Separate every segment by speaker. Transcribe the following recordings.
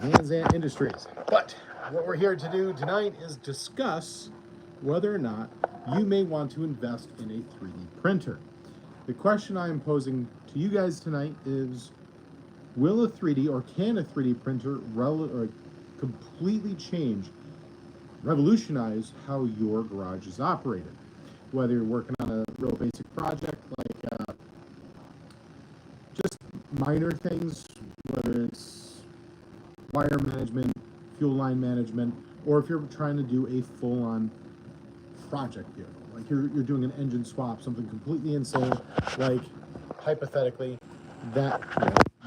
Speaker 1: Trans Ant Industries. But what we're here to do tonight is discuss whether or not you may want to invest in a 3D printer. The question I am posing to you guys tonight is, will a 3D or can a 3D printer completely change, revolutionize how your garage is operated? Whether you're working on a real basic project like just minor things, whether it's wire management, fuel line management, or if you're trying to do a full-on project vehicle, like you're doing an engine swap, something completely insane, like hypothetically that,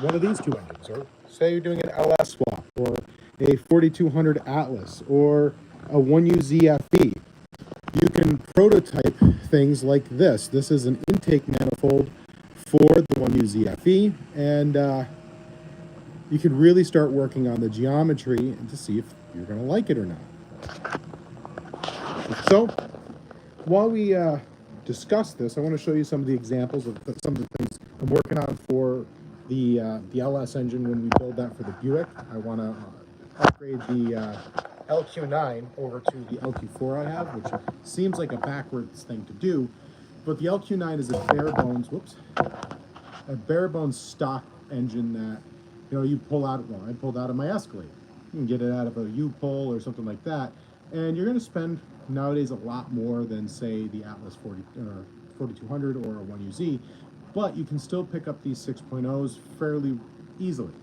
Speaker 1: one of these two engines, or say you're doing an LS swap, or a 4200 Atlas, or a 1U ZFE. You can prototype things like this. This is an intake manifold for the 1U ZFE, and you can really start working on the geometry and to see if you're going to like it or not. So, while we discuss this, I want to show you some of the examples of some of the things I'm working on for the LS engine when we build that for the Buick. I want to upgrade the LQ9 over to the LQ4 I have, which seems like a backwards thing to do, but the LQ9 is a bare bones stock engine that you pull out. Well, I pulled out of my Escalade. You can get it out of a U-pull or something like that, and you're going to spend nowadays a lot more than say the Atlas 4200 or a 1UZ, but you can still pick up these 6.0s fairly easily.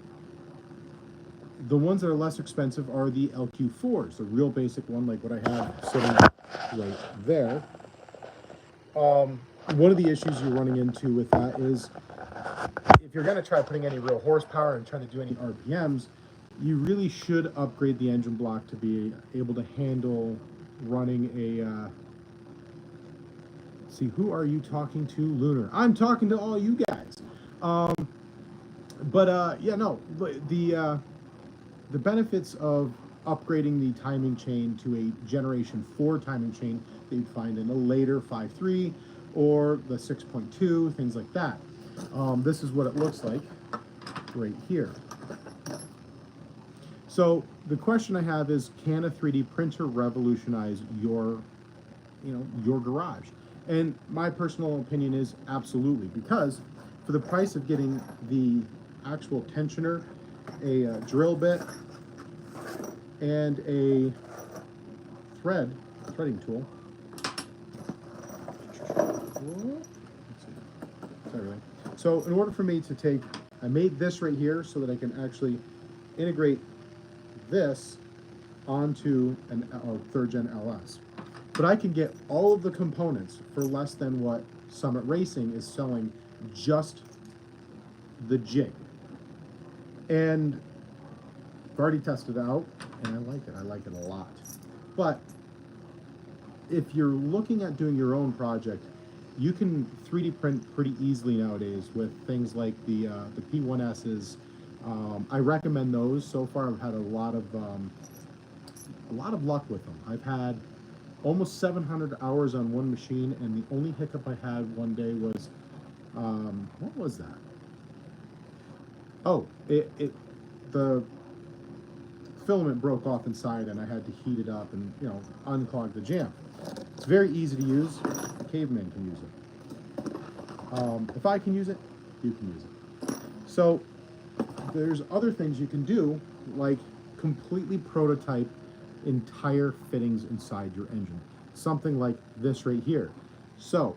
Speaker 1: The ones that are less expensive are the LQ4s, the real basic one like what I have sitting right there. One of the issues you're running into with that is if you're going to try putting any real horsepower and trying to do any RPMs, you really should upgrade the engine block to be able to handle running a see, who are you talking to? Lunar. I'm talking to all you guys. The benefits of upgrading the timing chain to a Generation 4 timing chain that you'd find in a later 5.3 or the 6.2, things like that. This is what it looks like right here. So the question I have is, can a 3D printer revolutionize your garage? And my personal opinion is absolutely, because for the price of getting the actual tensioner, a drill bit, and a threading tool. So in order for me to take, I made this right here so that I can actually integrate this onto a 3rd Gen LS. But I can get all of the components for less than what Summit Racing is selling just the jig. And I've already tested it out, and I like it. I like it a lot. But if you're looking at doing your own project, you can 3D print pretty easily nowadays with things like the P1S's. I recommend those. So far, I've had a lot of luck with them. I've had almost 700 hours on one machine, and the only hiccup I had one day was, what was that? Oh, the filament broke off inside, and I had to heat it up and unclog the jam. It's very easy to use. A caveman can use it. If I can use it, you can use it. So there's other things you can do, like completely prototype entire fittings inside your engine. Something like this right here. So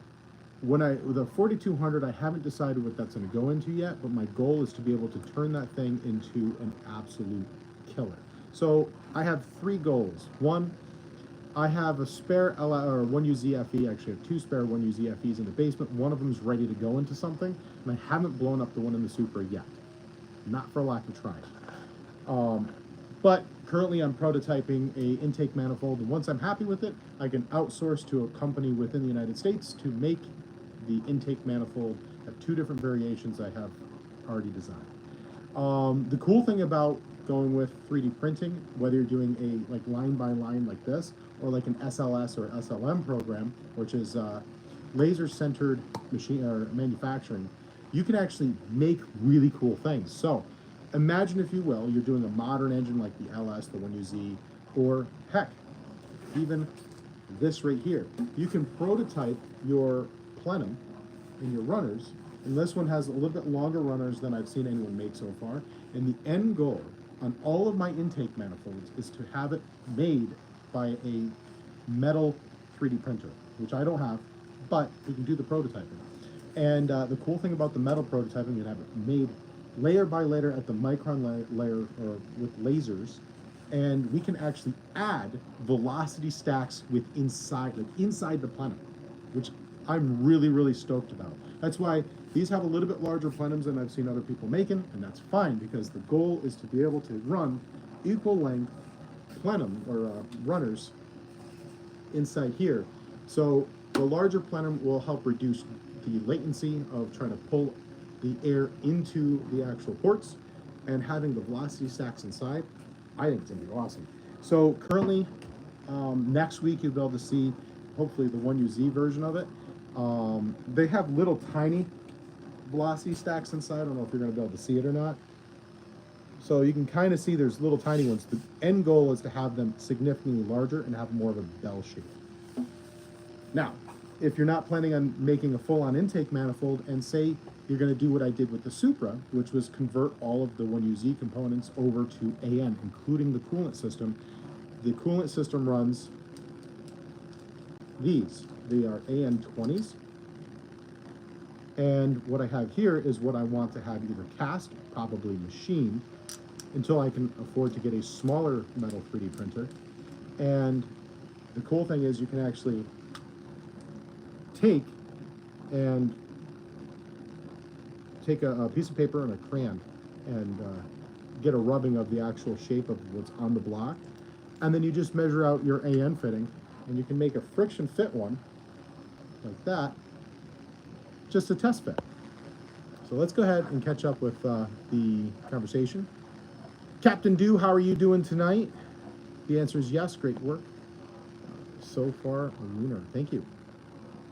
Speaker 1: the 4200, I haven't decided what that's going to go into yet, but my goal is to be able to turn that thing into an absolute killer. So I have 3 goals. One, I have a spare 1U ZFE. Actually, I have 2 spare 1U ZFEs in the basement. One of them is ready to go into something, and I haven't blown up the one in the Supra yet. Not for lack of trying. But currently I'm prototyping a intake manifold, and once I'm happy with it, I can outsource to a company within the United States to make the intake manifold. I have 2 different variations I have already designed. The cool thing about going with 3D printing, whether you're doing a line by line like this, or like an SLS or SLM program, which is laser-centered machine or manufacturing, you can actually make really cool things. So imagine, if you will, you're doing a modern engine like the LS, the 1UZ, or heck, even this right here. You can prototype your plenum and your runners, and this one has a little bit longer runners than I've seen anyone make so far. And the end goal on all of my intake manifolds is to have it made by a metal 3D printer, which I don't have, but we can do the prototyping. And the cool thing about the metal prototyping, you can have it made layer by layer at the micron layer or with lasers, and we can actually add velocity stacks with inside the plenum, which I'm really, really stoked about. That's why these have a little bit larger plenums than I've seen other people making, and that's fine, because the goal is to be able to run equal length plenum or runners inside here. So the larger plenum will help reduce the latency of trying to pull the air into the actual ports, and having the velocity stacks inside, I think it's gonna be awesome. So currently, next week you'll be able to see, hopefully, the 1UZ version of it. They have little tiny velocity stacks inside. I don't know if you're gonna be able to see it or not. So you can kind of see there's little tiny ones. The end goal is to have them significantly larger and have more of a bell shape. Now, if you're not planning on making a full-on intake manifold, and say you're going to do what I did with the Supra, which was convert all of the 1UZ components over to AN, including the coolant system. The coolant system runs these. They are AN20s. And what I have here is what I want to have either cast, probably machined, until I can afford to get a smaller metal 3D printer. And the cool thing is you can actually take a piece of paper and a crayon and get a rubbing of the actual shape of what's on the block, and then you just measure out your AN fitting, and you can make a friction fit one like that, just a test fit. So let's go ahead and catch up with the conversation. Captain Do, how are you doing tonight? The answer is yes. Great work so far, Lunar. Thank you.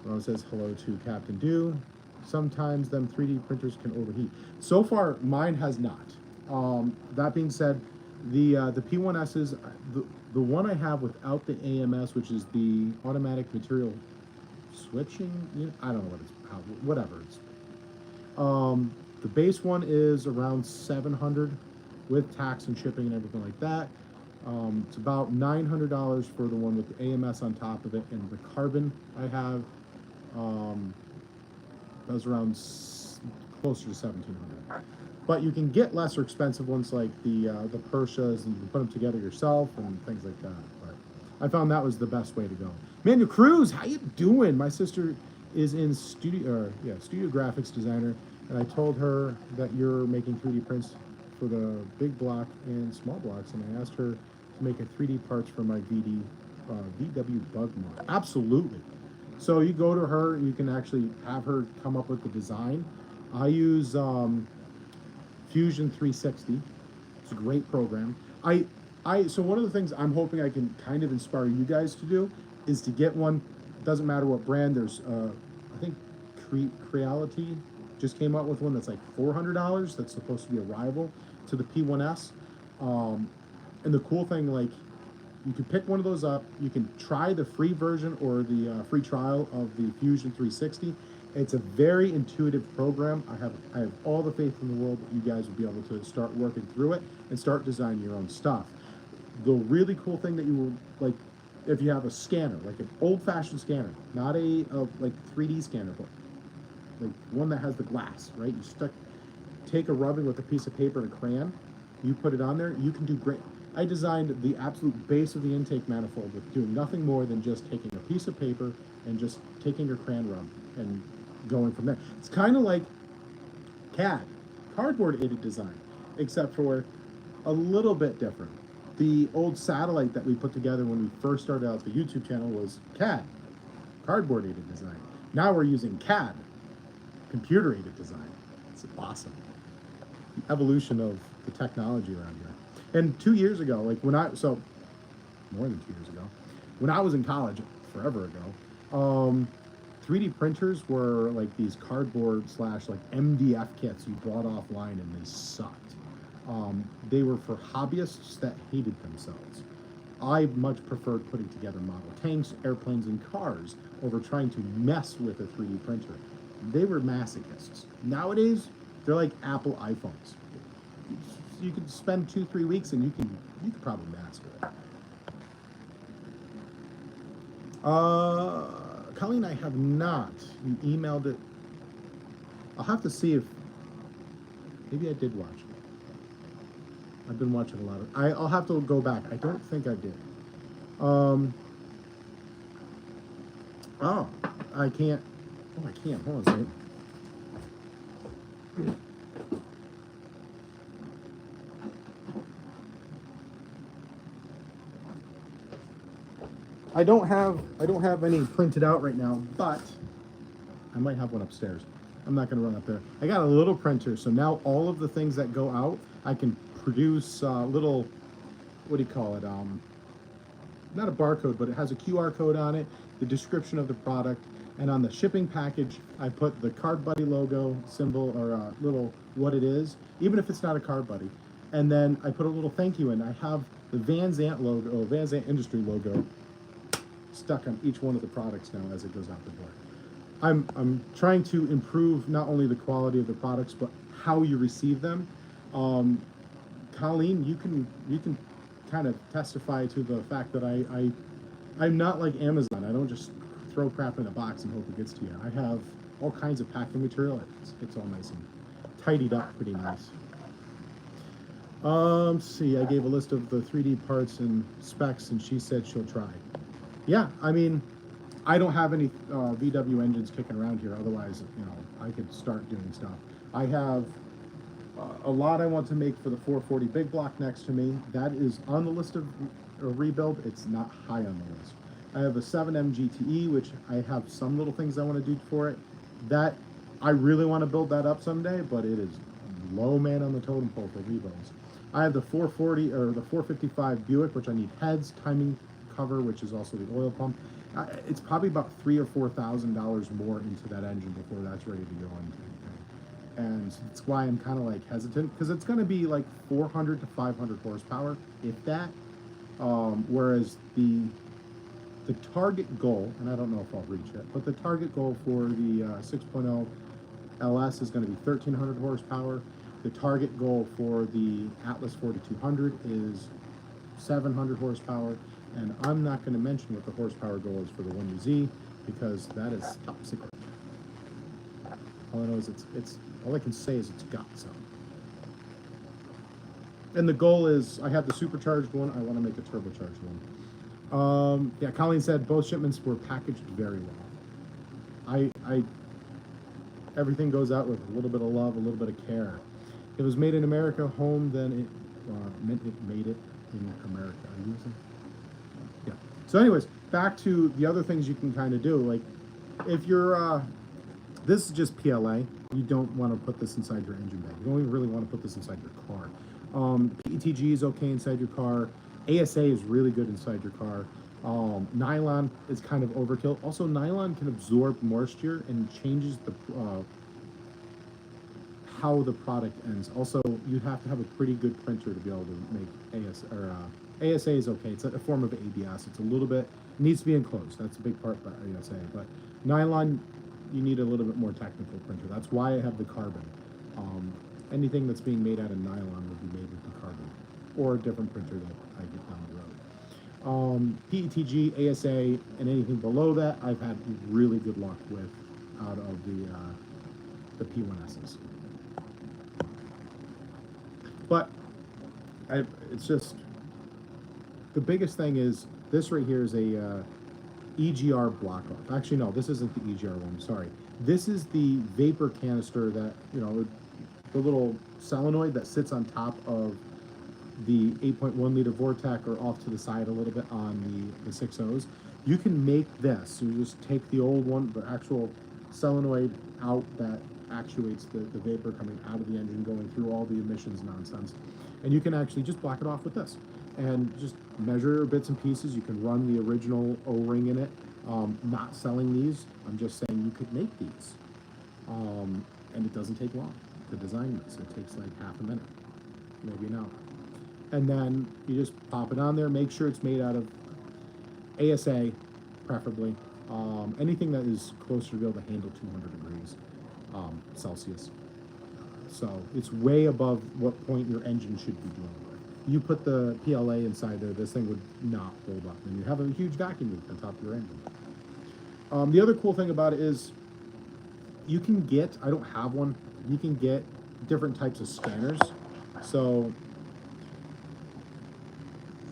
Speaker 1: Ron says hello to Captain Do. Sometimes them 3D printers can overheat. So far, mine has not. That being said, the P1S's, the one I have without the AMS, which is the automatic material switching, I don't know what it's, whatever it's. The base one is around 700 with tax and shipping and everything like that. It's about $900 for the one with the AMS on top of it, and the carbon I have that was around closer to 1,700. But you can get lesser expensive ones like the Persias, and you can put them together yourself and things like that. But I found that was the best way to go. Manuel Cruz, how you doing? My sister is in studio graphics designer, and I told her that you're making 3D prints for the big block and small blocks, and I asked her to make a 3D parts for my VW bug mod. Absolutely. So you go to her, you can actually have her come up with the design. I use Fusion 360. It's a great program. So one of the things I'm hoping I can kind of inspire you guys to do is to get one. Doesn't matter what brand. There's I think Creality just came out with one that's like $400. That's supposed to be a rival to the P1S. And the cool thing, like, you can pick one of those up. You can try the free version or the free trial of the Fusion 360. It's a very intuitive program. I have all the faith in the world that you guys will be able to start working through it and start designing your own stuff. The really cool thing that you will, like, if you have a scanner, like an old-fashioned scanner, not a like 3D scanner, but like one that has the glass, right? You take a rubbing with a piece of paper and a crayon, you put it on there, you can do great. I designed the absolute base of the intake manifold with doing nothing more than just taking a piece of paper and just taking your crayon rub and going from there. It's kind of like CAD, cardboard aided design, except for a little bit different. The old satellite that we put together when we first started out the YouTube channel was CAD, cardboard aided design. Now we're using CAD, computer aided design. It's awesome. The evolution of the technology around here. And 2 years ago, like more than 2 years ago, when I was in college, forever ago, 3D printers were like these cardboard / like MDF kits you bought offline, and they sucked. They were for hobbyists that hated themselves. I much preferred putting together model tanks, airplanes, and cars over trying to mess with a 3D printer. They were masochists. Nowadays, they're like Apple iPhones. You could spend 2-3 weeks and you could probably master it. Colleen, I have not. You emailed it. I'll have to see if maybe I did watch it. I've been watching a lot of. I'll have to go back. I don't think I did. Oh, I can't. Oh, I can't. Hold on a second. I don't have any printed out right now, but I might have one upstairs. I'm not going to run up there. I got a little printer, so now all of the things that go out, I can produce little, what do you call it? Not a barcode, but it has a QR code on it, the description of the product, and on the shipping package, I put the Card Buddy logo symbol or little what it is, even if it's not a Card Buddy. And then I put a little thank you in. I have the Van Zandt logo, Van Zandt Industry logo, stuck on each one of the products now as it goes out the door. I'm trying to improve not only the quality of the products, but how you receive them. Colleen, you can kind of testify to the fact that I'm not like Amazon. I don't just throw crap in a box and hope it gets to you. I have all kinds of packing material. It's all nice and tidied up pretty nice. See, I gave a list of the 3D parts and specs, and she said she'll try. Yeah, I mean, I don't have any VW engines kicking around here. Otherwise, you know, I could start doing stuff. I have a lot I want to make for the 440 big block next to me. That is on the list of rebuild. It's not high on the list. I have a 7M GTE, which I have some little things I want to do for it. That I really want to build that up someday, but it is low man on the totem pole for rebuilds. I have the 440 or the 455 Buick, which I need heads, timing cover, which is also the oil pump. It's probably about $3,000 or $4,000 more into that engine before that's ready to go into anything. And that's why I'm kind of like hesitant, because it's going to be like 400 to 500 horsepower, if that. Whereas the target goal, and I don't know if I'll reach it, but the target goal for the 6.0 LS is going to be 1,300 horsepower. The target goal for the Atlas 4200 is 700 horsepower. And I'm not going to mention what the horsepower goal is for the 1UZ because that is top secret. All I know is it's all I can say is it's got some. And the goal is I have the supercharged one. I want to make a turbocharged one. Yeah, Colleen said both shipments were packaged very well. Everything goes out with a little bit of love, a little bit of care. If it was made in America home, then it meant it made it in America. Are you using? Yeah. So anyways, back to the other things you can kind of do. Like if you're, this is just PLA. You don't want to put this inside your engine bay. You don't even really want to put this inside your car. PETG is okay inside your car. ASA is really good inside your car. Nylon is kind of overkill. Also, nylon can absorb moisture and changes the how the product ends. Also, you have to have a pretty good printer to be able to make ASA is okay. It's a form of ABS. It's a little bit, it needs to be enclosed. That's a big part of ASA. But nylon, you need a little bit more technical printer. That's why I have the carbon. Anything that's being made out of nylon will be made with the carbon or a different printer that I get down the road. PETG, ASA, and anything below that, I've had really good luck with out of the P1Ss. But it's just, the biggest thing is, this right here is a EGR block off. Actually, no, this isn't the EGR one, sorry. This is the vapor canister that, you know, the little solenoid that sits on top of the 8.1 liter Vortec or off to the side a little bit on the 6.0s. You can make this. You just take the old one, the actual solenoid out that actuates the vapor coming out of the engine, going through all the emissions nonsense. And you can actually just block it off with this. And just measure bits and pieces. You can run the original O-ring in it. Not selling these. I'm just saying you could make these. And it doesn't take long to design this. It takes like half a minute. maybe now. And then you just pop it on there. Make sure it's made out of ASA, preferably. Anything that is closer to be able to handle 200 degrees Celsius. So it's way above what point your engine should be doing. You put the PLA inside there, this thing would not hold up, and you have a huge vacuum leak on top of your engine. The other cool thing about it is you can get, I don't have one, you can get different types of scanners. So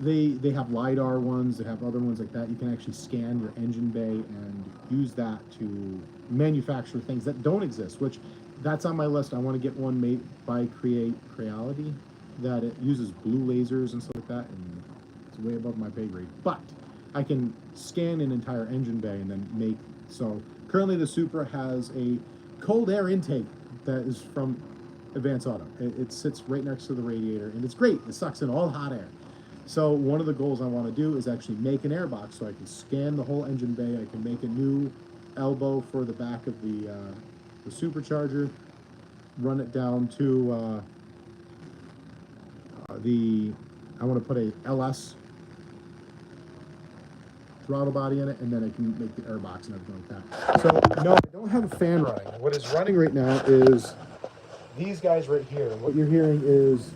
Speaker 1: they have LiDAR ones, they have other ones like that. You can actually scan your engine bay and use that to manufacture things that don't exist, which that's on my list. I want to get one made by Creality that it uses blue lasers and stuff like that, and it's way above my pay grade. But I can scan an entire engine bay and then make, so currently the Supra has a cold air intake that is from Advance Auto. It sits right next to the radiator, and it's great. It sucks in all hot air. So one of the goals I want to do is actually make an airbox so I can scan the whole engine bay. I can make a new elbow for the back of the supercharger, run it down to I want to put a LS throttle body in it, and then I can make the airbox and everything like that. So no, I don't have a fan running. What is running right now is these guys right here. What you're hearing is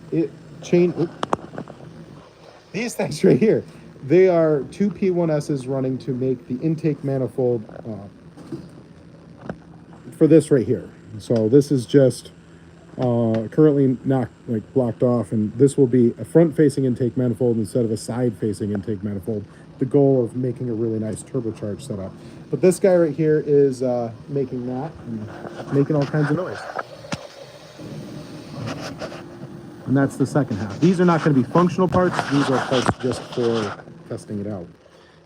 Speaker 1: these things right here. They are two P1Ss running to make the intake manifold for this right here. So this is just currently not blocked off, and this will be a front-facing intake manifold instead of a side-facing intake manifold. The goal of making a really nice turbocharged setup. But this guy right here is making that and making all kinds of noise. And that's the second half. These are not going to be functional parts. These are parts just for testing it out.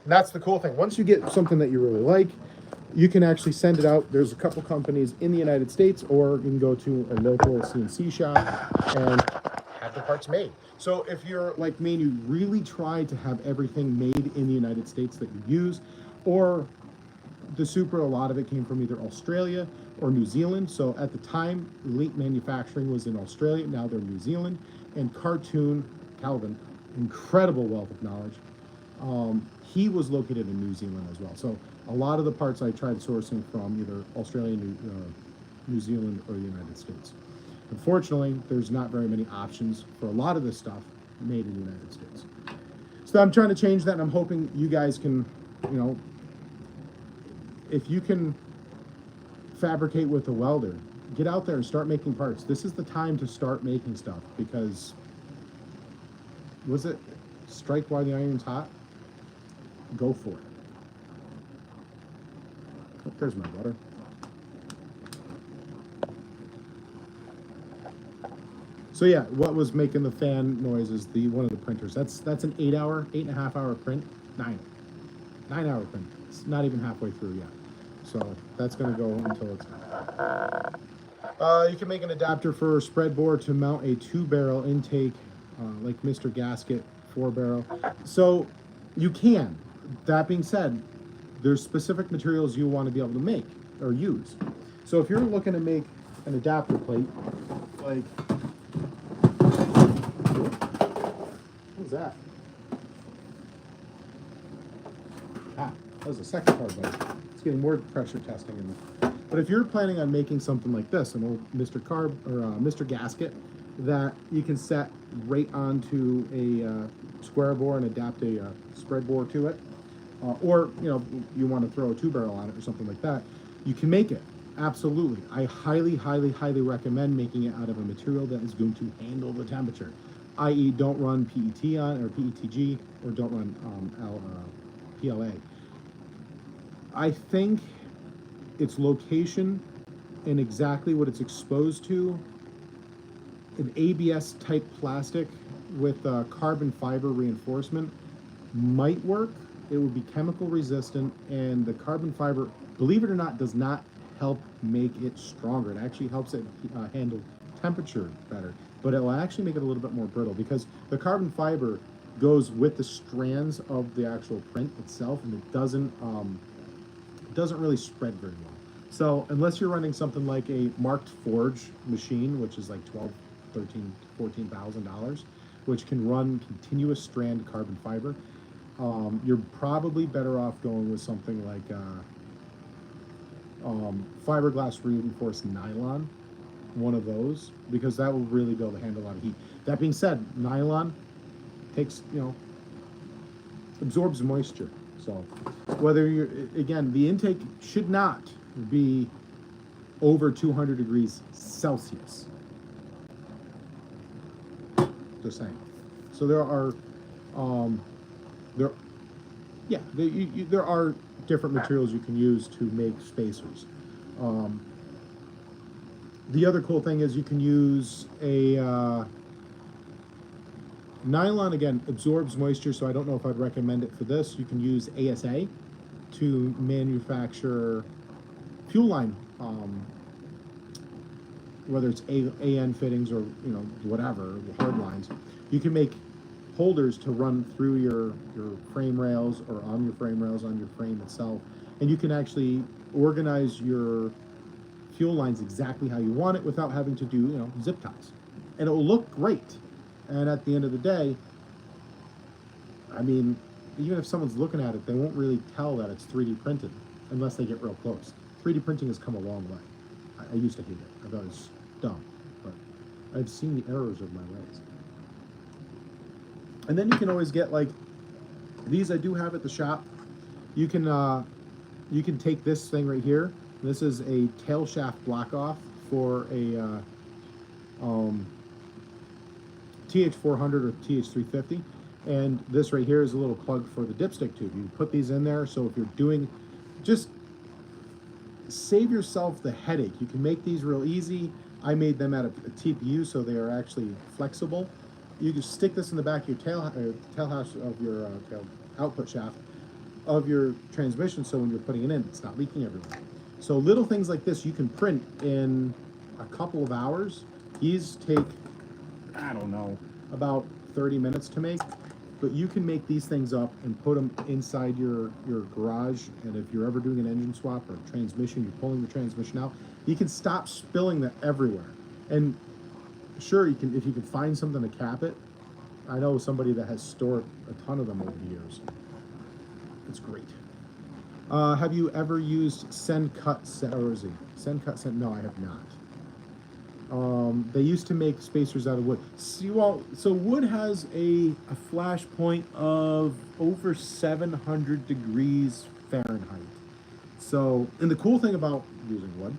Speaker 1: And that's the cool thing. Once you get something that you really like, you can actually send it out. There's a couple companies in the United States, or you can go to a local CNC shop and have the parts made. So if you're like me and you really try to have everything made in the United States that you use, or the Supra, a lot of it came from either Australia or New Zealand. So at the time, Elite Manufacturing was in Australia. Now they're in New Zealand. And Cartoon Calvin, incredible wealth of knowledge. He was located in New Zealand as well. So a lot of the parts I tried sourcing from either Australia, New Zealand, or the United States. Unfortunately, there's not very many options for a lot of this stuff made in the United States. So I'm trying to change that, and I'm hoping you guys can, if you can fabricate with a welder, get out there and start making parts. This is the time to start making stuff, because was it strike while the iron's hot? Go for it. Oh, there's my butter. So yeah, what was making the fan noise is one of the printers. That's an 8.5 hour print. 9-hour print. It's not even halfway through yet. So that's going to go until it's done. You can make an adapter for a spread bore to mount a 2-barrel intake, like Mr. Gasket 4-barrel. So you can. That being said, there's specific materials you want to be able to make or use. So if you're looking to make an adapter plate, like, what was that? That was the second part, but it's getting more pressure testing in there. But if you're planning on making something like this, an old Mr. Carb or Mr. Gasket that you can set right onto a square bore and adapt a spread bore to it, or you want to throw a 2-barrel on it or something like that, you can make it. Absolutely. I highly, highly, highly recommend making it out of a material that is going to handle the temperature, i.e. don't run PET on or PETG, or don't run PLA. I think its location and exactly what it's exposed to, an ABS type plastic with carbon fiber reinforcement might work. It would be chemical resistant, and the carbon fiber, believe it or not, does not help make it stronger. It actually helps it handle temperature better, but it will actually make it a little bit more brittle, because the carbon fiber goes with the strands of the actual print itself, and it doesn't really spread very well. So unless you're running something like a marked forge machine, which is like 12, $14,000, which can run continuous strand carbon fiber. You're probably better off going with something like fiberglass reinforced nylon, one of those, because that will really be able to handle a lot of heat. That being said, nylon takes, absorbs moisture. So whether you're, again, the intake should not be over 200 degrees Celsius. Just saying. So there are, there are different materials you can use to make spacers. The other cool thing is you can use a nylon, again, absorbs moisture, so I don't know if I'd recommend it for this. You can use ASA to manufacture fuel line, whether it's AN fittings or whatever, hard lines. You can make holders to run through your frame rails or on your frame rails, on your frame itself, and you can actually organize your fuel lines exactly how you want it without having to do zip ties, and it will look great. And at the end of the day, I mean, even if someone's looking at it, they won't really tell that it's 3D printed unless they get real close. 3D printing has come a long way. I used to hate it. I thought it was dumb, but I've seen the errors of my ways. And then you can always get, like, these I do have at the shop. You can take this thing right here. This is a tail shaft block off for a TH400 or TH350, and this right here is a little plug for the dipstick tube. You put these in there, so if you're doing, just save yourself the headache. You can make these real easy. I made them at a TPU, so they are actually flexible. You can stick this in the back of your tail house of your output shaft of your transmission, so when you're putting it in, it's not leaking everywhere. So little things like this you can print in a couple of hours. These take, I don't know, about 30 minutes to make, but you can make these things up and put them inside your garage, and if you're ever doing an engine swap or transmission, you're pulling the transmission out, you can stop spilling that everywhere. And sure, you can, if you can find something to cap it. I know somebody that has stored a ton of them over the years. It's great. Have you ever used Send Cut? Or is it Send Cut? No, I have not. They used to make spacers out of wood. See, well, so wood has a flash point of over 700 degrees Fahrenheit. So, and the cool thing about using wood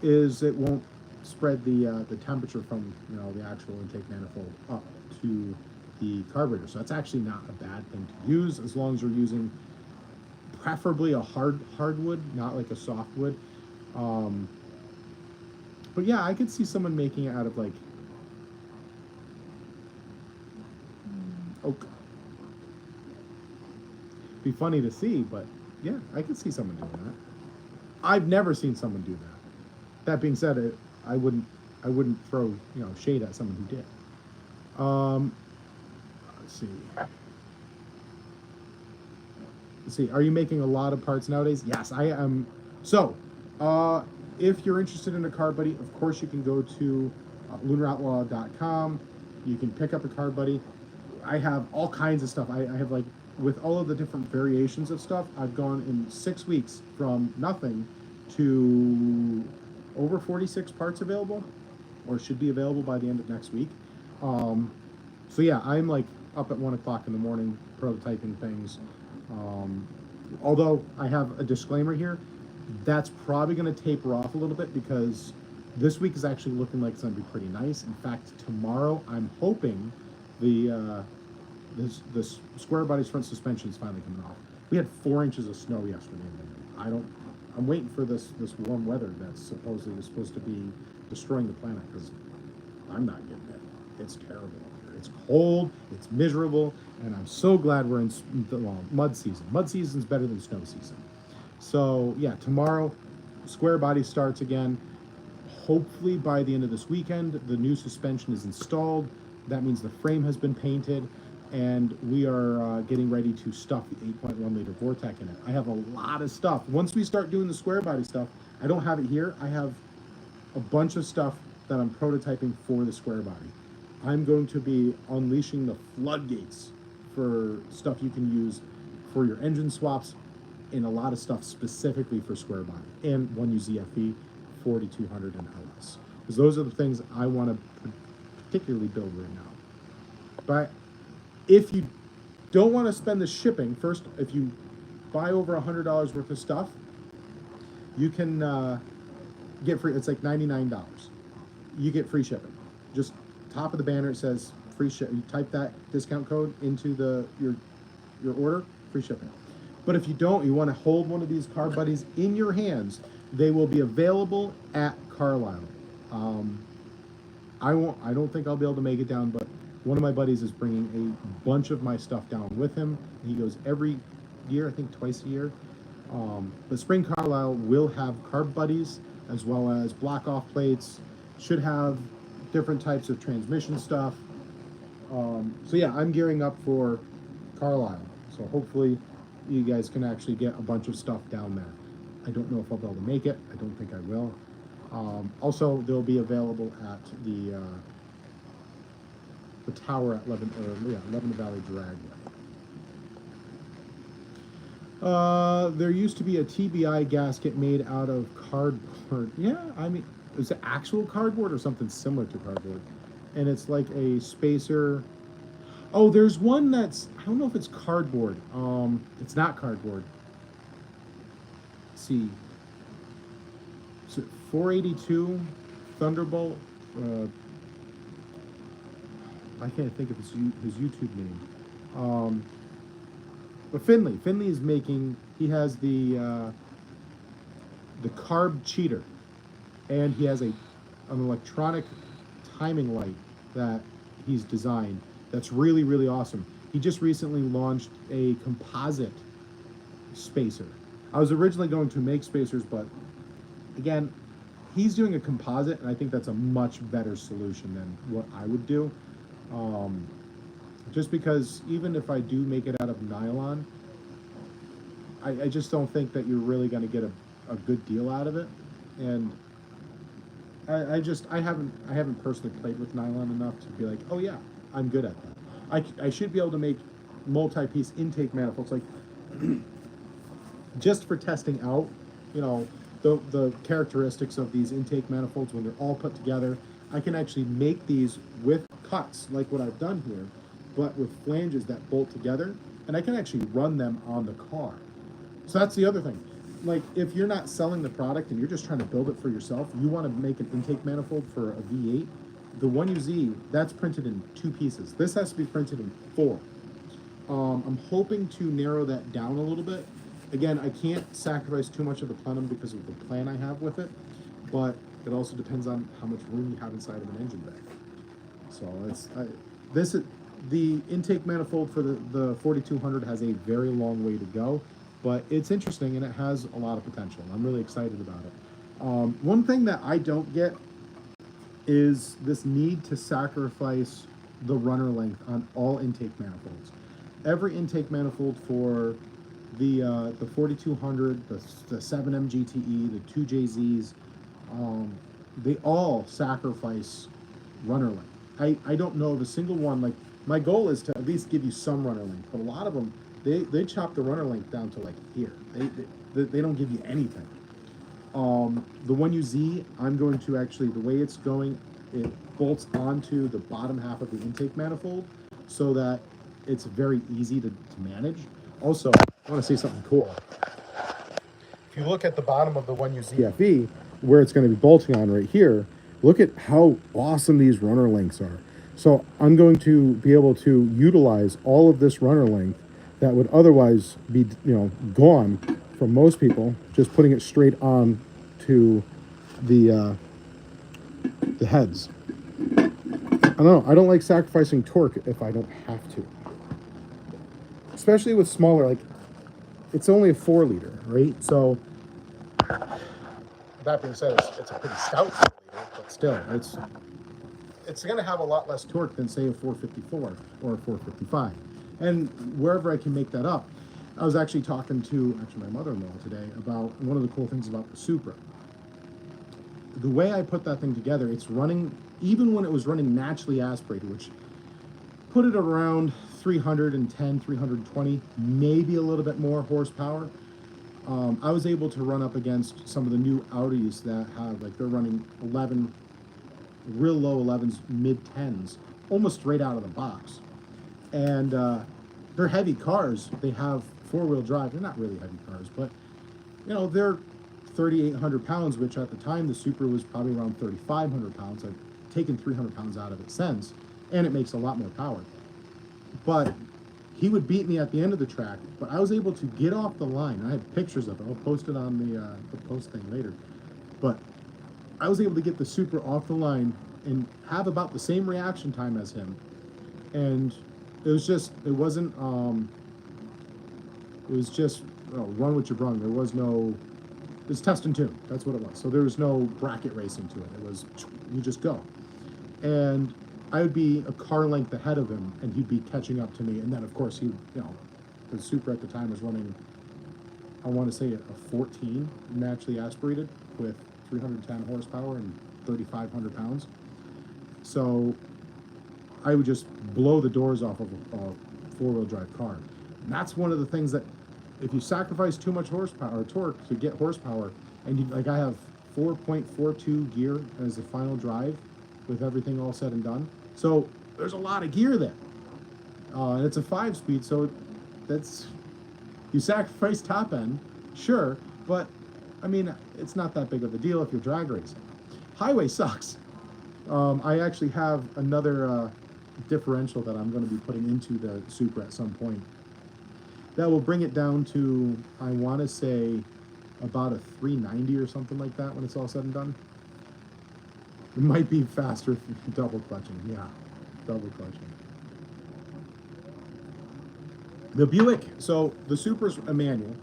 Speaker 1: is it won't spread the temperature from the actual intake manifold up to the carburetor. So that's actually not a bad thing to use, as long as you're using preferably a hardwood, not like a softwood. But yeah, I could see someone making it out of like oak. Be funny to see, but yeah, I could see someone doing that. I've never seen someone do that. That being said, I wouldn't throw shade at someone who did. Let's see. Are you making a lot of parts nowadays? Yes, I am. So, if you're interested in a car buddy, of course you can go to LunarOutlaw.com. You can pick up a car buddy. I have all kinds of stuff. I have, like, with all of the different variations of stuff, I've gone in 6 weeks from nothing to over 46 parts available, or should be available by the end of next week. So yeah, I'm like up at 1 o'clock in the morning prototyping things. Although I have a disclaimer here, that's probably going to taper off a little bit because this week is actually looking like it's going to be pretty nice. In fact, tomorrow I'm hoping the square body's front suspension is finally coming off. We had 4 inches of snow yesterday. I'm waiting for this warm weather that's supposedly supposed to be destroying the planet, because I'm not getting it. It's terrible out here. It's cold, it's miserable, and I'm so glad we're in mud season. Mud season's better than snow season. So yeah, tomorrow, square body starts again. Hopefully by the end of this weekend, the new suspension is installed. That means the frame has been painted, and we are getting ready to stuff the 8.1 liter Vortec in it. I have a lot of stuff. Once we start doing the square body stuff, I don't have it here. I have a bunch of stuff that I'm prototyping for the square body. I'm going to be unleashing the floodgates for stuff you can use for your engine swaps, and a lot of stuff specifically for square body and 1UZ 4200 and LS. Because those are the things I want to particularly build right now. But if you don't want to spend the shipping, first, if you buy over $100 worth of stuff, you can get free. It's like $99. You get free shipping. Just top of the banner, it says free ship. You type that discount code into your order, free shipping. But if you don't, you want to hold one of these Carb Buddies in your hands, they will be available at Carlisle. I don't think I'll be able to make it down, but one of my buddies is bringing a bunch of my stuff down with him. He goes every year, I think twice a year. But Spring Carlisle will have Carb Buddies as well as block off plates. Should have different types of transmission stuff. So yeah, I'm gearing up for Carlisle. So hopefully you guys can actually get a bunch of stuff down there. I don't know if I'll be able to make it. I don't think I will. Also, they'll be available at the tower at Lebanon Valley Dragway. There used to be a TBI gasket made out of cardboard. Yeah, I mean, is it actual cardboard or something similar to cardboard? And it's like a spacer. Oh, there's one that's, I don't know if it's cardboard. It's not cardboard. Let's see. Is it 482 Thunderbolt? I can't think of his YouTube name. But Finley is making, he has the Carb Cheater, and he has an electronic timing light that he's designed that's really, really awesome. He just recently launched a composite spacer. I was originally going to make spacers, but again, he's doing a composite, and I think that's a much better solution than what I would do. Just because even if I do make it out of nylon, I just don't think that you're really going to get a good deal out of it. And I haven't personally played with nylon enough to be like, oh yeah, I'm good at that. I should be able to make multi-piece intake manifolds, like just for testing out, you know, the characteristics of these intake manifolds when they're all put together. I can actually make these with cuts like what I've done here, but with flanges that bolt together, and I can actually run them on the car. So that's the other thing. Like, if you're not selling the product and you're just trying to build it for yourself, you want to make an intake manifold for a V8, the 1UZ, that's printed in 2 pieces. This has to be printed in 4. I'm hoping to narrow that down a little bit. Again, I can't sacrifice too much of the plenum because of the plan I have with it, but it also depends on how much room you have inside of an engine bay. So the intake manifold for the 4200 has a very long way to go, but it's interesting and it has a lot of potential. I'm really excited about it. One thing that I don't get is this need to sacrifice the runner length on all intake manifolds. Every intake manifold for the 4200, the 7M GTE, the 2JZs, they all sacrifice runner length. I don't know of a single one. Like, my goal is to at least give you some runner length, but a lot of them, they chop the runner length down to like here. They don't give you anything. The 1UZ, I'm going to actually, the way it's going, it bolts onto the bottom half of the intake manifold so that it's very easy to manage. Also, I want to say something cool. If you look at the bottom of the 1UZ FE, where it's going to be bolting on right here, look at how awesome these runner lengths are. So I'm going to be able to utilize all of this runner length that would otherwise be, gone from most people, just putting it straight on to the heads. I don't know. I don't like sacrificing torque if I don't have to. Especially with smaller, like, it's only a 4-liter, right? So, that being said, it's a pretty stout 4-liter, but still, it's going to have a lot less torque than, say, a 454 or a 455. And wherever I can make that up, I was actually talking to my mother-in-law today about one of the cool things about the Supra. the way I put that thing together, it's running, even when it was running naturally aspirated, which put it around 310, 320, maybe a little bit more horsepower. I was able to run up against some of the new Audis that have, like, they're running 11, real low 11s, mid 10s, almost straight out of the box. And they're heavy cars. They have four-wheel drive. They're not really heavy cars, but, you know, they're 3,800 pounds, which at the time the Supra was probably around 3,500 pounds. I've taken 300 pounds out of it since, and it makes a lot more power. But he would beat me at the end of the track, but I was able to get off the line. I have pictures of it. I'll post it on the post thing later. But I was able to get the Supra off the line and have about the same reaction time as him. And it was just, it wasn't, it was just, run what you brung. There was no, it was test and tune. That's what it was. So there was no bracket racing to it. It was, you just go. And I would be a car length ahead of him, and he'd be catching up to me. And then, of course, he, the Supra at the time was running, I want to say a 14 naturally aspirated with 310 horsepower and 3,500 pounds. So I would just blow the doors off of a four-wheel drive car. And that's one of the things that, if you sacrifice too much horsepower or torque to get horsepower, and you, like, I have 4.42 gear as the final drive with everything all said and done. So there's a lot of gear there. And it's a 5-speed, so that's, you sacrifice top end, sure, but I mean, it's not that big of a deal if you're drag racing. Highway sucks. I actually have another differential that I'm going to be putting into the Supra at some point. That will bring it down to, I want to say, about a 390 or something like that when it's all said and done. It might be faster double clutching. Yeah, double clutching. The Buick, so the Supra's a manual,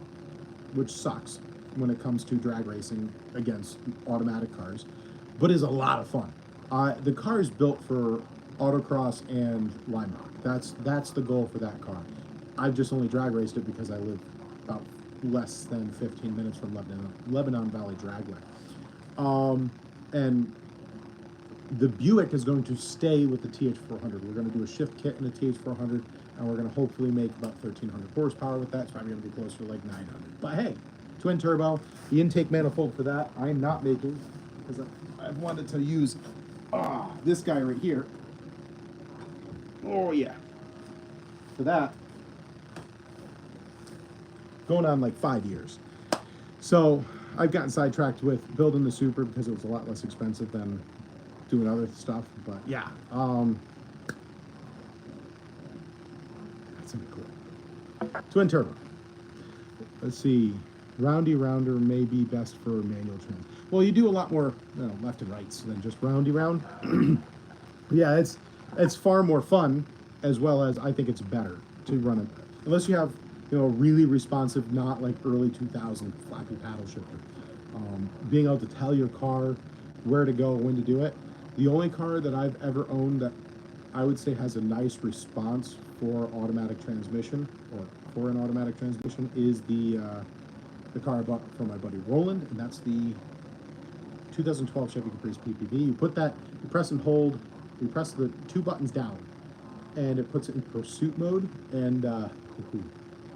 Speaker 1: which sucks when it comes to drag racing against automatic cars, but is a lot of fun. The car is built for autocross and line rock. That's the goal for that car. I've just only drag raced it because I live about less than 15 minutes from Lebanon Valley Dragway. And the Buick is going to stay with the TH400. We're going to do a shift kit in the TH400, and we're going to hopefully make about 1,300 horsepower with that. It's probably going to be closer to like 900. But hey, twin turbo, the intake manifold for that, I am not making, because I've wanted to use this guy right here. Oh yeah. For that, going on like 5 years. So I've gotten sidetracked with building the Supra because it was a lot less expensive than doing other stuff. But yeah, that's gonna be cool. Twin turbo. Let's see. Roundy rounder may be best for manual trans. Well, you do a lot more, left and rights than just roundy round. Yeah, it's far more fun, as well as I think it's better to run it, unless you have a really responsive, not like early 2000 flappy paddle shifter. Being able to tell your car where to go, when to do it. The only car that I've ever owned that I would say has a nice response for automatic transmission, or for an automatic transmission, is the car I bought from my buddy Roland, and that's the 2012 Chevy Caprice PPV. You put that, you press and hold, you press the two buttons down, and it puts it in pursuit mode, and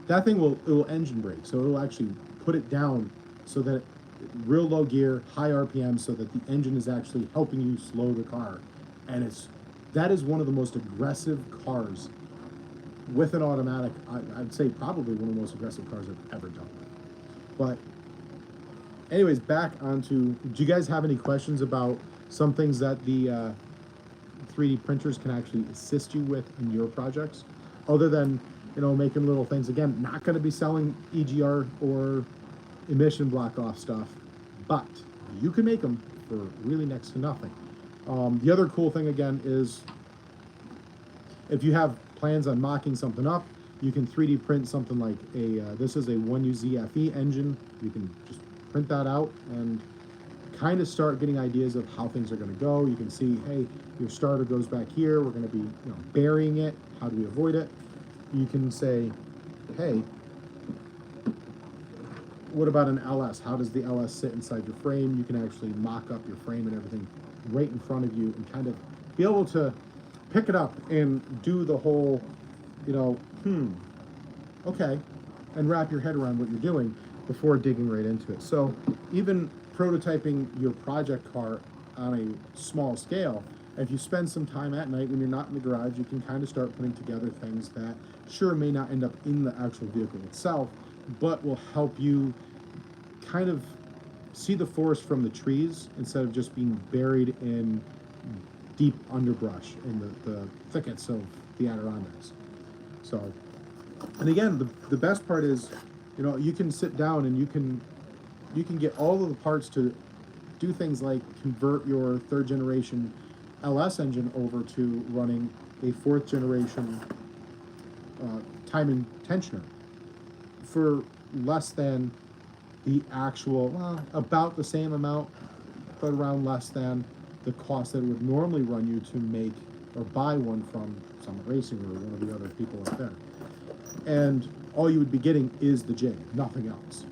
Speaker 1: that thing will engine brake, so it'll actually put it down so that real low gear, high RPM, so that the engine is actually helping you slow the car. And that is one of the most aggressive cars with an automatic. I'd say probably one of the most aggressive cars I've ever done. But anyways, back onto, do you guys have any questions about some things that the 3D printers can actually assist you with in your projects, other than making little things? Again, not going to be selling EGR or emission block off stuff, but you can make them for really next to nothing. The other cool thing again is, if you have plans on mocking something up, you can 3D print something like this is a 1UZ FE engine. You can just print that out and kind of start getting ideas of how things are going to go. You can see, hey, your starter goes back here. We're going to be burying it. How do we avoid it? You can say, hey, What about an LS? How does the LS sit inside your frame? You can actually mock up your frame and everything right in front of you and kind of be able to pick it up and do the whole, you know, okay, and wrap your head around what you're doing before digging right into it. So even prototyping your project car on a small scale, if you spend some time at night when you're not in the garage, you can kind of start putting together things that sure may not end up in the actual vehicle itself, but will help you kind of see the forest from the trees instead of just being buried in deep underbrush in the thickets of the Adirondacks. So, and again, the best part is, you know, you can sit down and you can get all of the parts to do things like convert your 3rd generation LS engine over to running a 4th generation timing tensioner for less than the actual, well, about the same amount, but around less than the cost that it would normally run you to make or buy one from Summit Racing or one of the other people out there. And all you would be getting is the jig, nothing else.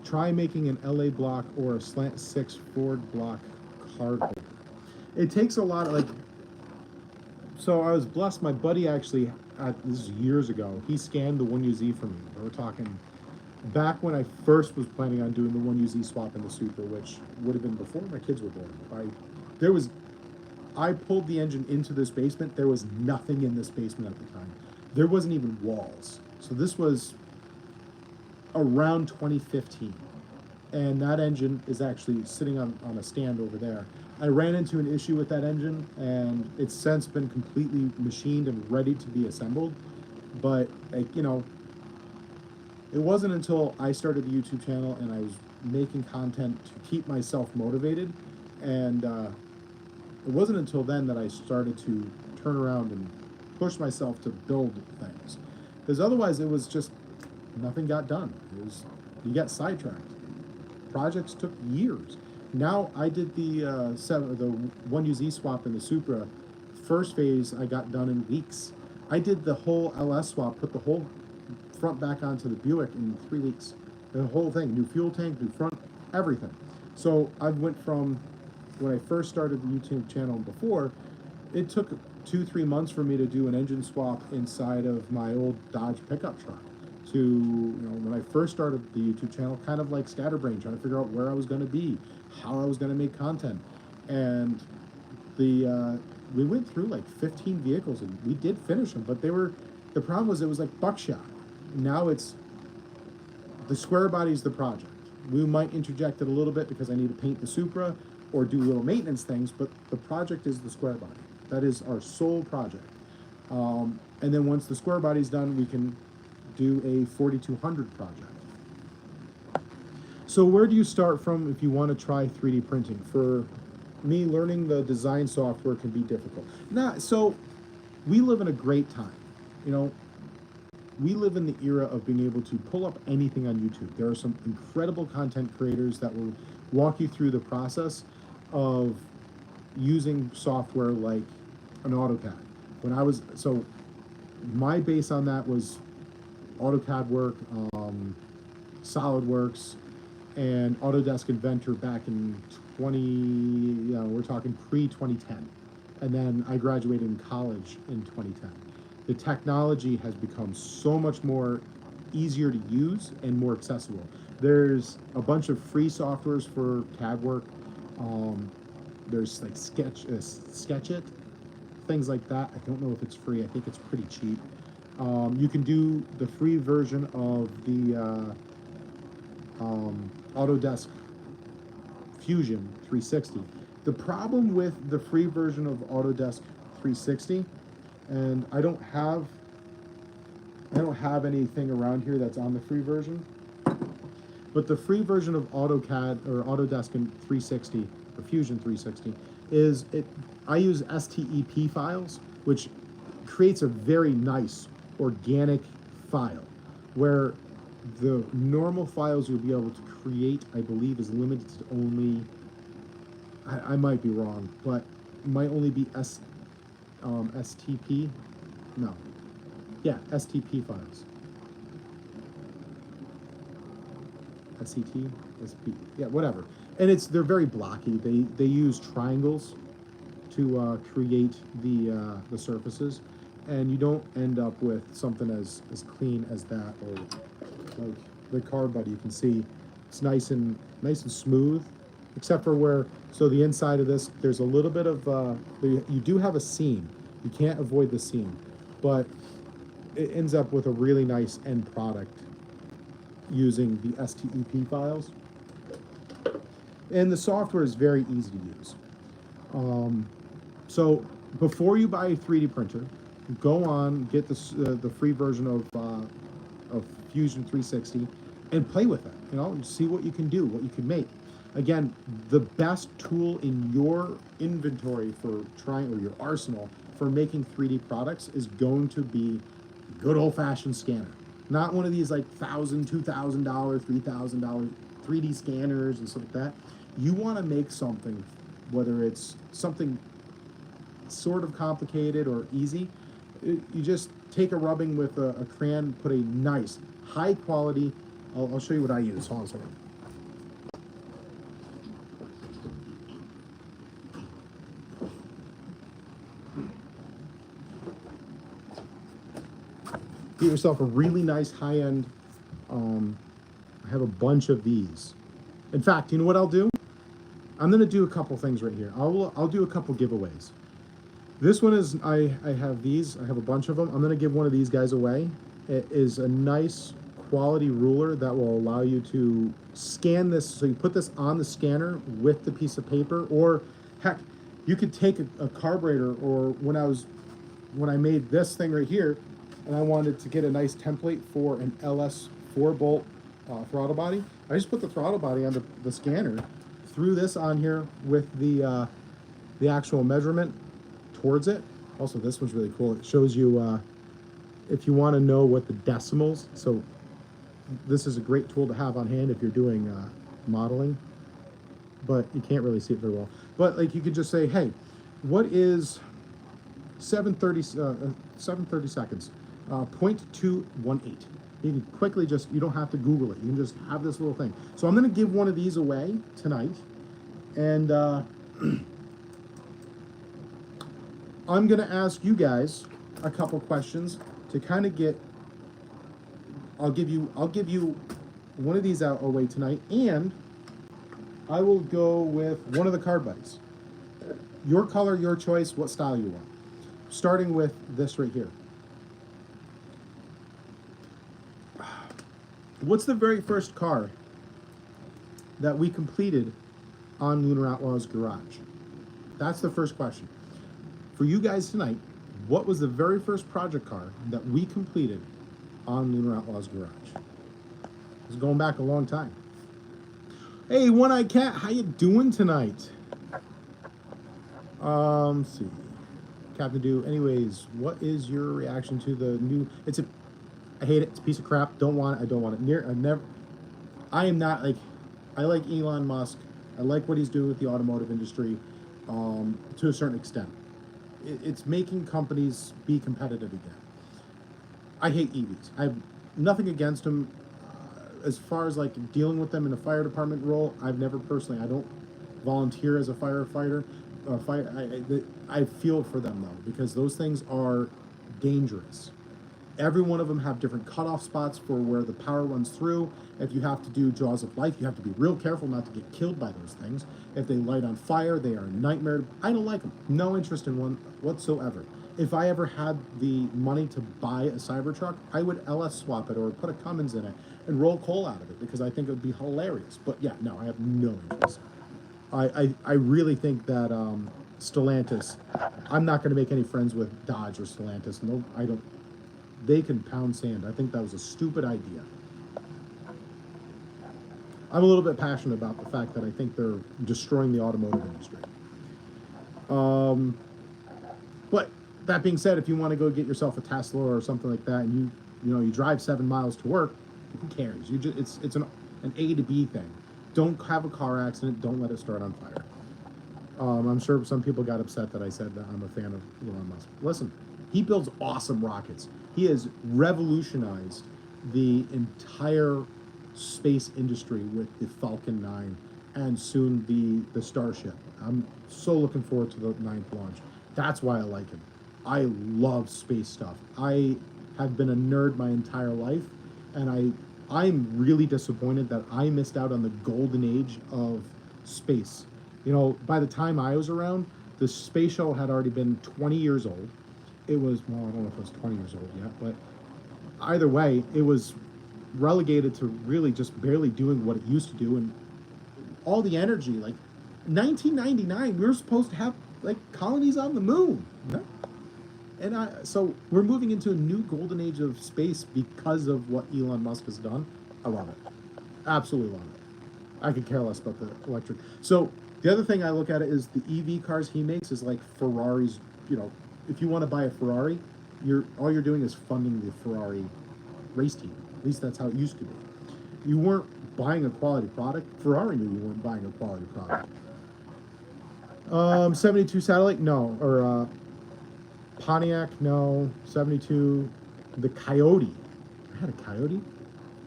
Speaker 1: Try making an LA block or a slant 6 Ford block card holder. It takes a lot of, like, so I was blessed, my buddy actually, this is years ago, he scanned the 1UZ for me. We're talking back when I first was planning on doing the 1UZ swap in the Supra, which would have been before my kids were born. I pulled the engine into this basement. There was nothing in this basement at the time. There wasn't even walls. So this was around 2015. And that engine is actually sitting on a stand over there. I ran into an issue with that engine, and it's since been completely machined and ready to be assembled. But, like, you know, it wasn't until I started the YouTube channel and I was making content to keep myself motivated, and it wasn't until then that I started to turn around and push myself to build things. Because otherwise it was just, nothing got done. You got sidetracked. Projects took years. Now I did the 1UZ swap in the Supra. First phase I got done in weeks. I did the whole LS swap, put the whole front back onto the Buick in 3 weeks. The whole thing, new fuel tank, new front, everything. So I went from when I first started the YouTube channel before, it took 2-3 months for me to do an engine swap inside of my old Dodge pickup truck. To, you know, when I first started the YouTube channel, kind of like scatterbrain, trying to figure out where I was going to be, how I was going to make content. And we went through like 15 vehicles and we did finish them, but the problem was it was like buckshot. Now it's the square body's the project. We might interject it a little bit because I need to paint the Supra or do little maintenance things, but the project is the square body. That is our sole project. And then once the square body's done, we can do a 4200 project. So where do you start from if you want to try 3D printing? For me, learning the design software can be difficult. So we live in a great time. You know, we live in the era of being able to pull up anything on YouTube. There are some incredible content creators that will walk you through the process of using software like an AutoCAD. So my base on that was AutoCAD work, SolidWorks, and Autodesk Inventor back in we're talking pre-2010. And then I graduated in college in 2010. The technology has become so much more easier to use and more accessible. There's a bunch of free softwares for CAD work. There's like Sketchit, things like that. I don't know if it's free. I think it's pretty cheap. You can do the free version of the Autodesk Fusion 360. The problem with the free version of Autodesk 360, and I don't have anything around here that's on the free version, but the free version of AutoCAD or Autodesk in 360 or Fusion 360 I use STEP files, which creates a very nice organic file, where the normal files you'll be able to create, I believe, is limited to only, I might be wrong, but might only be STP, no, yeah, STP files. SCT, SP, yeah, whatever. And they're very blocky. They use triangles to create the surfaces, and you don't end up with something as clean as that. Or like the card buddy, you can see it's nice and smooth, except for where, so the inside of this, there's a little bit of you do have a seam. You can't avoid the seam, but it ends up with a really nice end product using the STEP files. And the software is very easy to use. So before you buy a 3D printer, go on, get the free version of Fusion 360 and play with it. You know, see what you can do, what you can make. Again, the best tool in your inventory for trying, or your arsenal for making 3D products, is going to be good old-fashioned scanner. Not one of these like $1,000, $2,000, $3,000 3D scanners and stuff like that. You want to make something, whether it's something sort of complicated or easy, you just take a rubbing with a crayon, put a nice, high quality, I'll show you what I use. Hold on a second. Get yourself a really nice high-end, I have a bunch of these. In fact, you know what I'll do? I'm gonna do a couple things right here. I'll do a couple giveaways. This one is, I have these, I have a bunch of them. I'm gonna give one of these guys away. It is a nice quality ruler that will allow you to scan this. So you put this on the scanner with the piece of paper, or heck, you could take a carburetor, or when I made this thing right here, and I wanted to get a nice template for an LS 4-bolt throttle body, I just put the throttle body on the scanner, threw this on here with the actual measurement towards it. Also, this one's really cool. It shows you if you want to know what the decimals. So this is a great tool to have on hand if you're doing modeling, but you can't really see it very well. But like, you could just say, hey, what is 730 seconds? 0.218. You can quickly just, you don't have to Google it. You can just have this little thing. So I'm going to give one of these away tonight. And I'm going to ask you guys a couple questions to kind of get, I'll give you one of these out away tonight, and I will go with one of the card buddies. Your color, your choice, what style you want. Starting with this right here. What's the very first car that we completed on Lunar Outlaw's garage? That's the first question. For you guys tonight, what was the very first project car that we completed on Lunar Outlaw's garage? It's going back a long time. Hey, One-Eyed Cat, how you doing tonight? Let's see. Captain Do, anyways, what is your reaction to the new, I hate it. It's a piece of crap. Don't want it. I don't want it. I am not like, I like Elon Musk. I like what he's doing with the automotive industry to a certain extent. It's making companies be competitive again. I hate EVs. I have nothing against them. As far as like dealing with them in a fire department role, I've never personally, I don't volunteer as a firefighter. I feel for them though, because those things are dangerous. Every one of them have different cutoff spots for where the power runs through. If you have to do jaws of life, you have to be real careful not to get killed by those things. If they light on fire, they are a nightmare. I don't like them. No interest in one whatsoever. If I ever had the money to buy a Cybertruck, I would LS swap it or put a Cummins in it and roll coal out of it, because I think it would be hilarious. But yeah, no, I have no interest. I really think that Stellantis, I'm not going to make any friends with Dodge or Stellantis. No, I don't. They can pound sand. I think that was a stupid idea. I'm a little bit passionate about the fact that I think they're destroying the automotive industry. But that being said, if you want to go get yourself a Tesla or something like that, and you drive 7 miles to work, who cares? It's an A to B thing. Don't have a car accident. Don't let it start on fire. I'm sure some people got upset that I said that I'm a fan of Elon Musk. Listen, he builds awesome rockets. He has revolutionized the entire space industry with the Falcon 9 and soon the Starship. I'm so looking forward to the 9th launch. That's why I like him. I love space stuff. I have been a nerd my entire life, and I'm really disappointed that I missed out on the golden age of space. You know, by the time I was around, the space shuttle had already been 20 years old. It was, well, I don't know if it was 20 years old yet, but either way, it was relegated to really just barely doing what it used to do, and all the energy, like 1999, we were supposed to have like colonies on the moon. Yeah. And so we're moving into a new golden age of space because of what Elon Musk has done. I love it. Absolutely love it. I could care less about the electric. So the other thing I look at it is the EV cars he makes is like Ferraris. You know, if you want to buy a Ferrari, all you're doing is funding the Ferrari race team. At least that's how it used to be. You weren't buying a quality product. Ferrari knew you weren't buying a quality product. 72 Satellite, no. Or Pontiac, no. 72, the Coyote. I had a Coyote?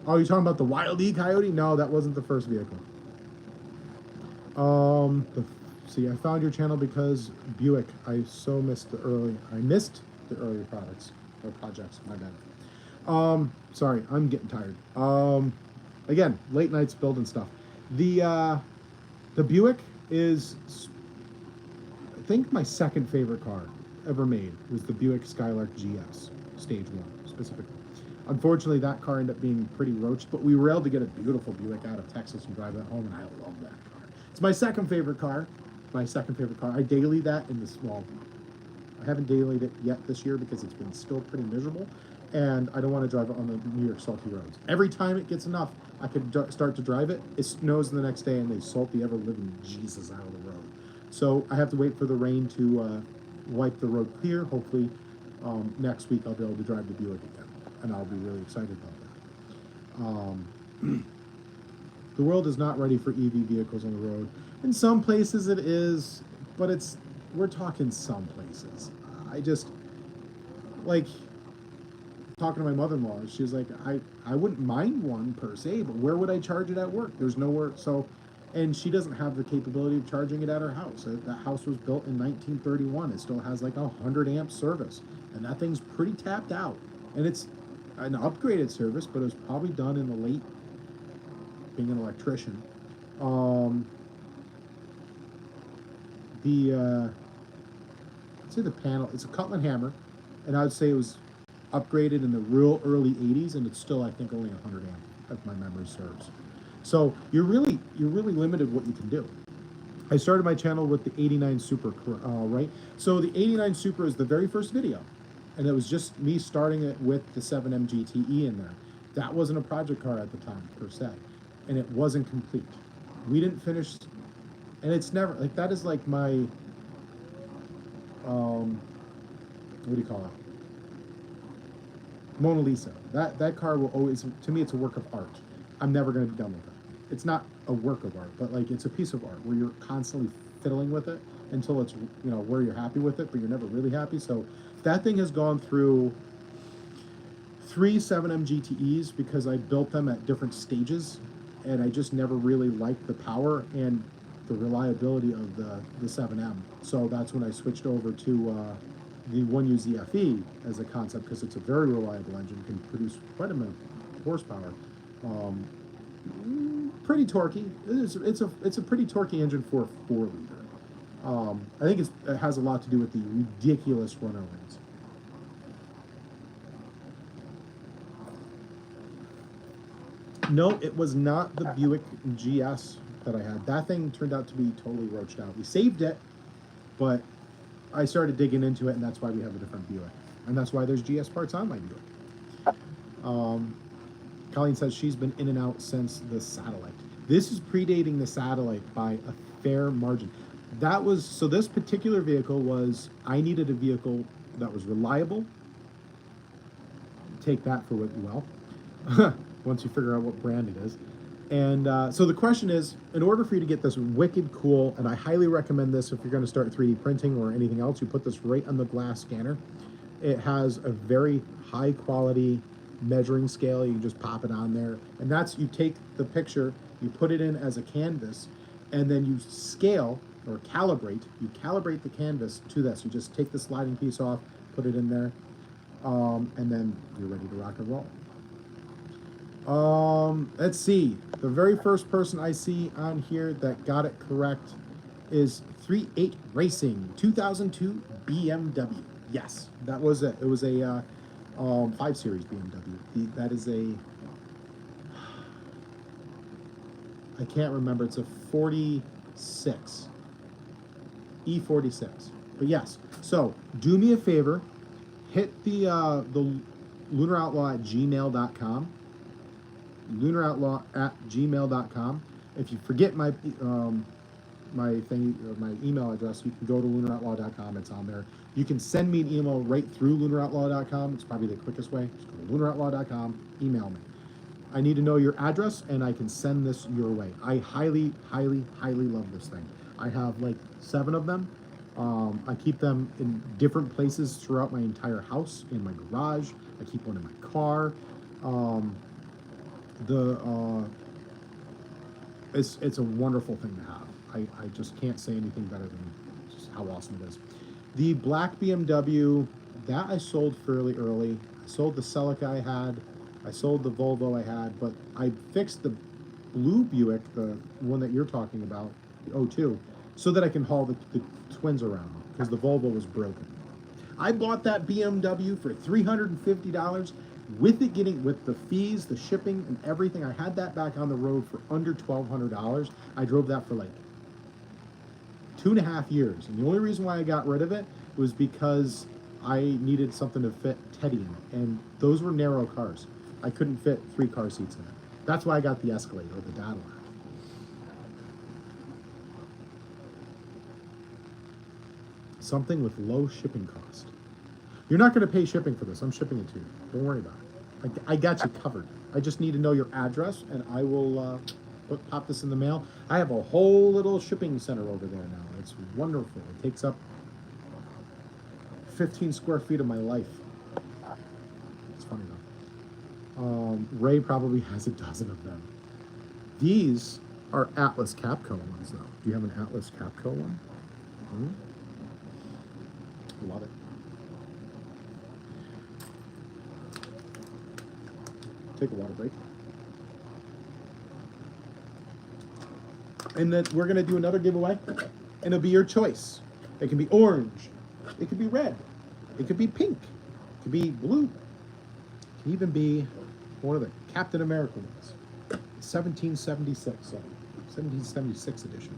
Speaker 1: Oh, you're talking about the Wild E Coyote? No, that wasn't the first vehicle. See, I found your channel because Buick. I missed the earlier products or projects. My bad. Sorry, I'm getting tired. Again, late nights building stuff. The Buick is, I think, my second favorite car ever made was the Buick Skylark GS, Stage 1, specifically. Unfortunately, that car ended up being pretty roached, but we were able to get a beautiful Buick out of Texas and drive that home, and I love that car. It's my second favorite car. I daily that in this, well, I haven't dailied it yet this year because it's been still pretty miserable, and I don't want to drive it on the New York salty roads. Every time it gets enough, I could start to drive it. It snows the next day, and they salt the ever-living Jesus out of the road. So I have to wait for the rain to wipe the road clear. Hopefully, next week I'll be able to drive the Buick again, and I'll be really excited about that. The world is not ready for EV vehicles on the road. In some places it is, but we're talking some places. I just, like, talking to my mother-in-law, she's like, I wouldn't mind one per se, but where would I charge it at work? There's nowhere, so, and she doesn't have the capability of charging it at her house. That house was built in 1931. It still has like 100 amp service, and that thing's pretty tapped out. And it's an upgraded service, but it was probably done in the late, being an electrician. I'd say the panel, it's a Cutland hammer, and I would say it was upgraded in the real early 80s, and it's still, I think, only 100 amp, if my memory serves. So you're really limited what you can do. I started my channel with the 89 Super, right? So the 89 Super is the very first video, and it was just me starting it with the 7M GTE in there. That wasn't a project car at the time, per se, and it wasn't complete. We didn't finish, and it's never, like, that is like my, what do you call it? Mona Lisa. That car will always, to me, it's a work of art. I'm never going to be done with it. It's not a work of art, but like it's a piece of art where you're constantly fiddling with it until it's, you know, where you're happy with it, but you're never really happy. So that thing has gone through 3 7M GTEs because I built them at different stages, and I just never really liked the power and the reliability of the 7M. So that's when I switched over to the 1UZFE as a concept, because it's a very reliable engine, can produce quite a bit of horsepower. Pretty torquey. It's a pretty torquey engine for a 4-liter. I think it has a lot to do with the ridiculous runner rates. No, it was not the Buick GS that I had. That thing turned out to be totally roached out. We saved it, but I started digging into it, and that's why we have a different Buick. And that's why there's GS parts on my Buick. Colleen says she's been in and out since the Satellite. This is predating the Satellite by a fair margin. That was, so this particular vehicle was, I needed a vehicle that was reliable. Take that for what you will, once you figure out what brand it is. And so the question is, in order for you to get this wicked cool, and I highly recommend this if you're going to start 3D printing or anything else, you put this right on the glass scanner. It has a very high quality measuring scale. You can just pop it on there, and that's, you take the picture, you put it in as a canvas, and then you scale or calibrate. You calibrate the canvas to this. You just take the sliding piece off, put it in there, and then you're ready to rock and roll. Let's see. The very first person I see on here that got it correct is 38 Racing 2002 BMW. Yes, that was it. It was a 5 Series BMW. That is a, I can't remember. It's a 46, E46. But yes. So do me a favor, hit the LunarOutlaw at gmail.com. LunarOutlaw@gmail.com. If you forget my my email address, you can go to LunarOutlaw.com. It's on there. You can send me an email right through LunarOutlaw.com. It's probably the quickest way. Just go to LunarOutlaw.com. Email me. I need to know your address, and I can send this your way. I highly, highly, highly love this thing. I have like 7 of them. I keep them in different places throughout my entire house. In my garage. I keep one in my car. It's a wonderful thing to have. I just can't say anything better than just how awesome it is. The black BMW, that I sold fairly early. I sold the Celica I had. I sold the Volvo I had, but I fixed the blue Buick, the one that you're talking about, the 02, so that I can haul the twins around, because the Volvo was broken. I bought that BMW for $350. With it getting, with the fees, the shipping, and everything, I had that back on the road for under $1,200. I drove that for like 2.5 years. And the only reason why I got rid of it was because I needed something to fit Teddy in it. And those were narrow cars. I couldn't fit 3 car seats in it. That's why I got the Escalade or the Cadillac. Something with low shipping cost. You're not going to pay shipping for this. I'm shipping it to you. Don't worry about it. I got you covered. I just need to know your address, and I will pop this in the mail. I have a whole little shipping center over there now. It's wonderful. It takes up 15 square feet of my life. It's funny though. Ray probably has a dozen of them. These are Atlas Capco ones though. Do you have an Atlas Capco one? Love it. Take a water break. And then we're going to do another giveaway, and it'll be your choice. It can be orange. It could be red. It could be pink. It could be blue. It can even be one of the Captain America ones. 1776 edition.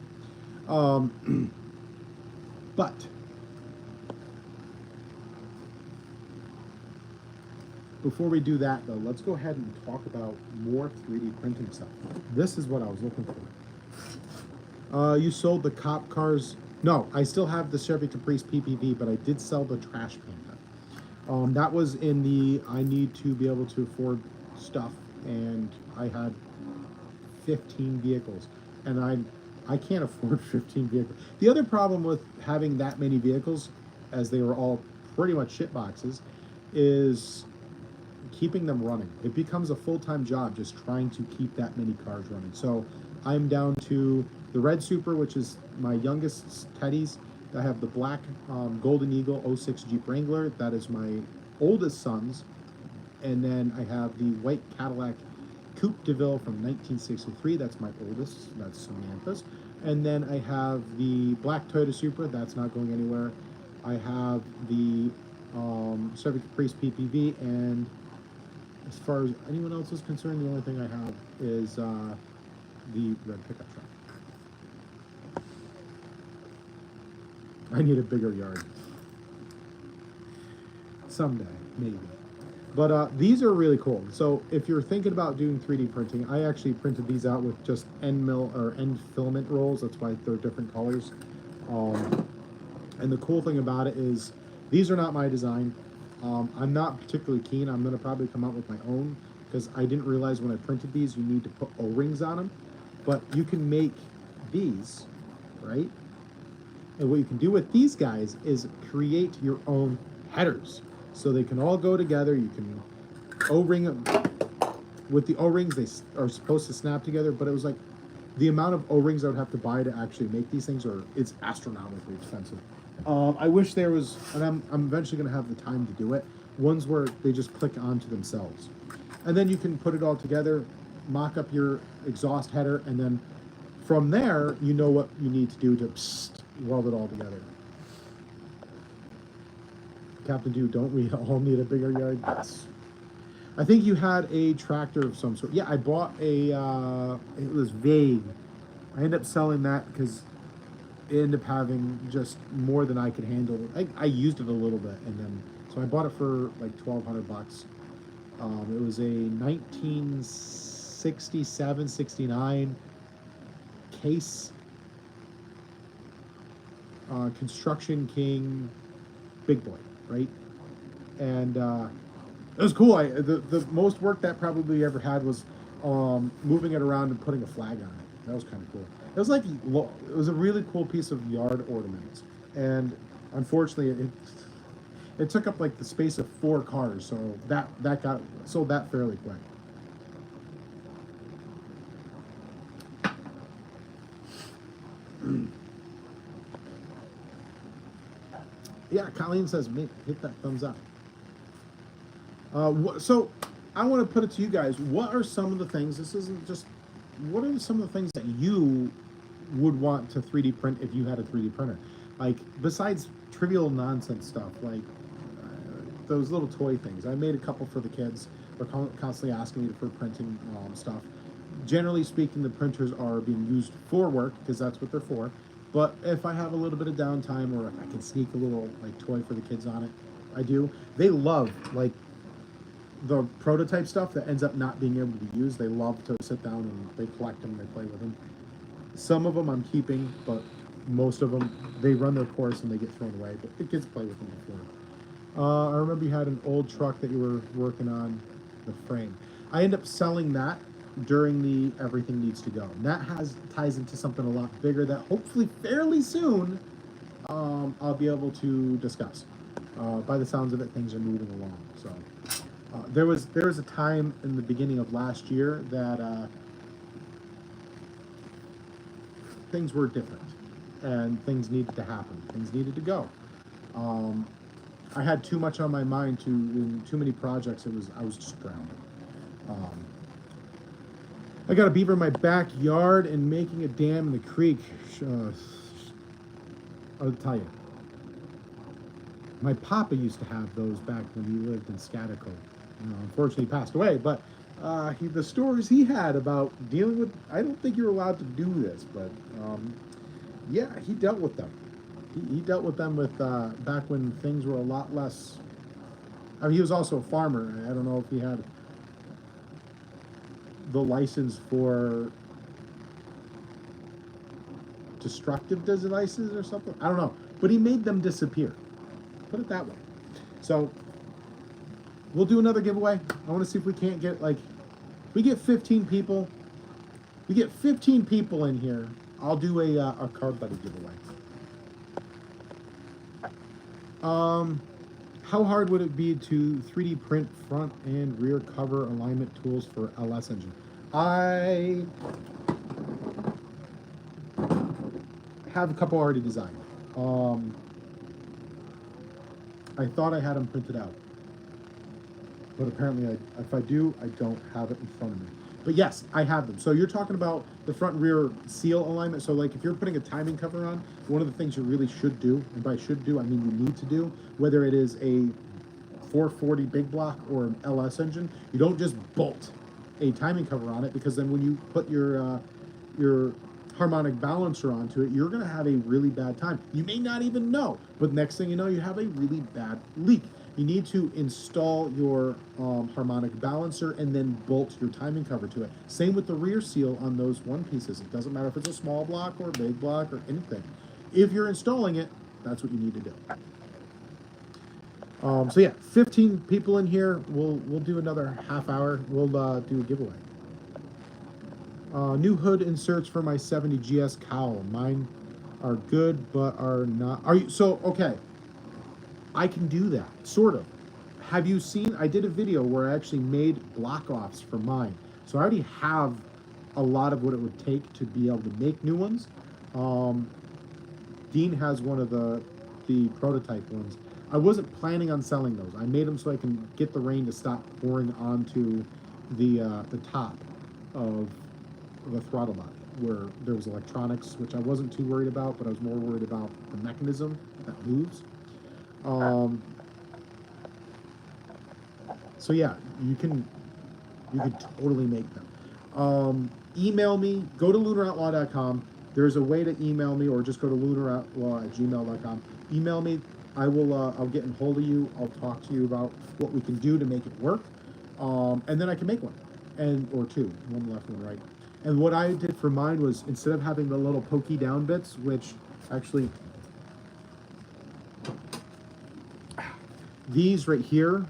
Speaker 1: But before we do that, though, let's go ahead and talk about more 3D printing stuff. This is what I was looking for. You sold the cop cars. No, I still have the Chevy Caprice PPV, but I did sell the Trash Panda. That was in the I need to be able to afford stuff, and I had 15 vehicles, and I can't afford 15 vehicles. The other problem with having that many vehicles, as they were all pretty much shit boxes, is keeping them running. It becomes a full-time job just trying to keep that many cars running. So I'm down to the Red Super, which is my youngest Teddy's. I have the black Golden Eagle 06 Jeep Wrangler. That is my oldest son's. And then I have the white Cadillac Coupe de Ville from 1963. That's my oldest. That's Samantha's. And then I have the black Toyota Supra. That's not going anywhere. I have the Chevy Caprice PPV, and as far as anyone else is concerned, the only thing I have is the red pickup truck. I need a bigger yard. Someday, maybe. But these are really cool. So if you're thinking about doing 3D printing, I actually printed these out with just end filament rolls. That's why they're different colors. And the cool thing about it is these are not my design. I'm not particularly keen. I'm going to probably come out with my own, because I didn't realize when I printed these you need to put O-rings on them. But you can make these, right? And what you can do with these guys is create your own headers. So they can all go together. You can O-ring, with the O-rings, they are supposed to snap together, but it was like the amount of O-rings I would have to buy to actually make these things it's astronomically expensive. I wish there was, and I'm eventually going to have the time to do it, ones where they just click onto themselves. And then you can put it all together, mock up your exhaust header, and then from there, you know what you need to do to weld it all together. Captain Dew, don't we all need a bigger yard? Yes. I think you had a tractor of some sort. Yeah, I bought a, it was vague. I ended up selling that because it ended up having just more than I could handle. I used it a little bit, and then, so I bought it for like $1,200. It was a 1967, 69 Case Construction King big boy, right? And it was cool. The most work that probably ever had was moving it around and putting a flag on it. That was kind of cool. It was like, it was a really cool piece of yard ornaments, and unfortunately it took up like the space of 4 cars, so that got sold that fairly quick. Yeah, Colleen says, hit that thumbs up. So I want to put it to you guys. What are some of the things, this isn't just, what are some of the things that you would want to 3D print if you had a 3D printer? Like, besides trivial nonsense stuff, like those little toy things. I made a couple for the kids. They're constantly asking me for printing stuff. Generally speaking, the printers are being used for work, because that's what they're for. But if I have a little bit of downtime, or if I can sneak a little like toy for the kids on it, I do. They love like the prototype stuff that ends up not being able to be used. They love to sit down and they collect them, they play with them. Some of them I'm keeping, but most of them, they run their course and they get thrown away, but the kids play with them before. I remember you had an old truck that you were working on the frame. I end up selling that during the Everything Needs to Go. And that ties into something a lot bigger that hopefully fairly soon I'll be able to discuss. By the sounds of it, things are moving along. So there was a time in the beginning of last year that things were different and things needed to happen. Things needed to go. I had too much on my mind, in too many projects. I was just drowning. I got a beaver in my backyard and making a dam in the creek. I'll tell you, my papa used to have those back when he lived in Scatico. Unfortunately, he passed away, but the stories he had about dealing with, I don't think you're allowed to do this, but yeah, he dealt with them. He dealt with them with back when things were a lot less. I mean, he was also a farmer. I don't know if he had the license for destructive devices or something. I don't know, but he made them disappear. Put it that way. So we'll do another giveaway. I want to see if we can't get we get 15 people. We get 15 people in here. I'll do a card buddy giveaway. How hard would it be to 3D print front and rear cover alignment tools for LS engine? I have a couple already designed. I thought I had them printed out, but apparently if I do, I don't have it in front of me. But yes, I have them. So you're talking about the front and rear seal alignment. So like if you're putting a timing cover on, one of the things you really should do, and by should do, I mean you need to do, whether it is a 440 big block or an LS engine, you don't just bolt a timing cover on it, because then when you put your harmonic balancer onto it, you're gonna have a really bad time. You may not even know, but next thing you know, you have a really bad leak. You need to install your harmonic balancer and then bolt your timing cover to it. Same with the rear seal on those one pieces. It doesn't matter if it's a small block or a big block or anything. If you're installing it, that's what you need to do. So yeah, 15 people in here. We'll do another half hour. We'll do a giveaway. New hood inserts for my 70 GS cowl. Mine are good, but are not. Are you so okay? I can do that, sort of. Have you seen, I did a video where I actually made block offs for mine. So I already have a lot of what it would take to be able to make new ones. Dean has one of the prototype ones. I wasn't planning on selling those. I made them so I can get the rain to stop pouring onto the top of the throttle body, where there was electronics, which I wasn't too worried about, but I was more worried about the mechanism that moves. So yeah, you can totally make them. Email me. Go to LunarOutlaw.com. There's a way to email me, or just go to LunarOutlaw@gmail.com. Email me. I will. I'll get in hold of you. I'll talk to you about what we can do to make it work, and then I can make one, or two, one left, one right. And what I did for mine was, instead of having the little pokey down bits, which actually these right here,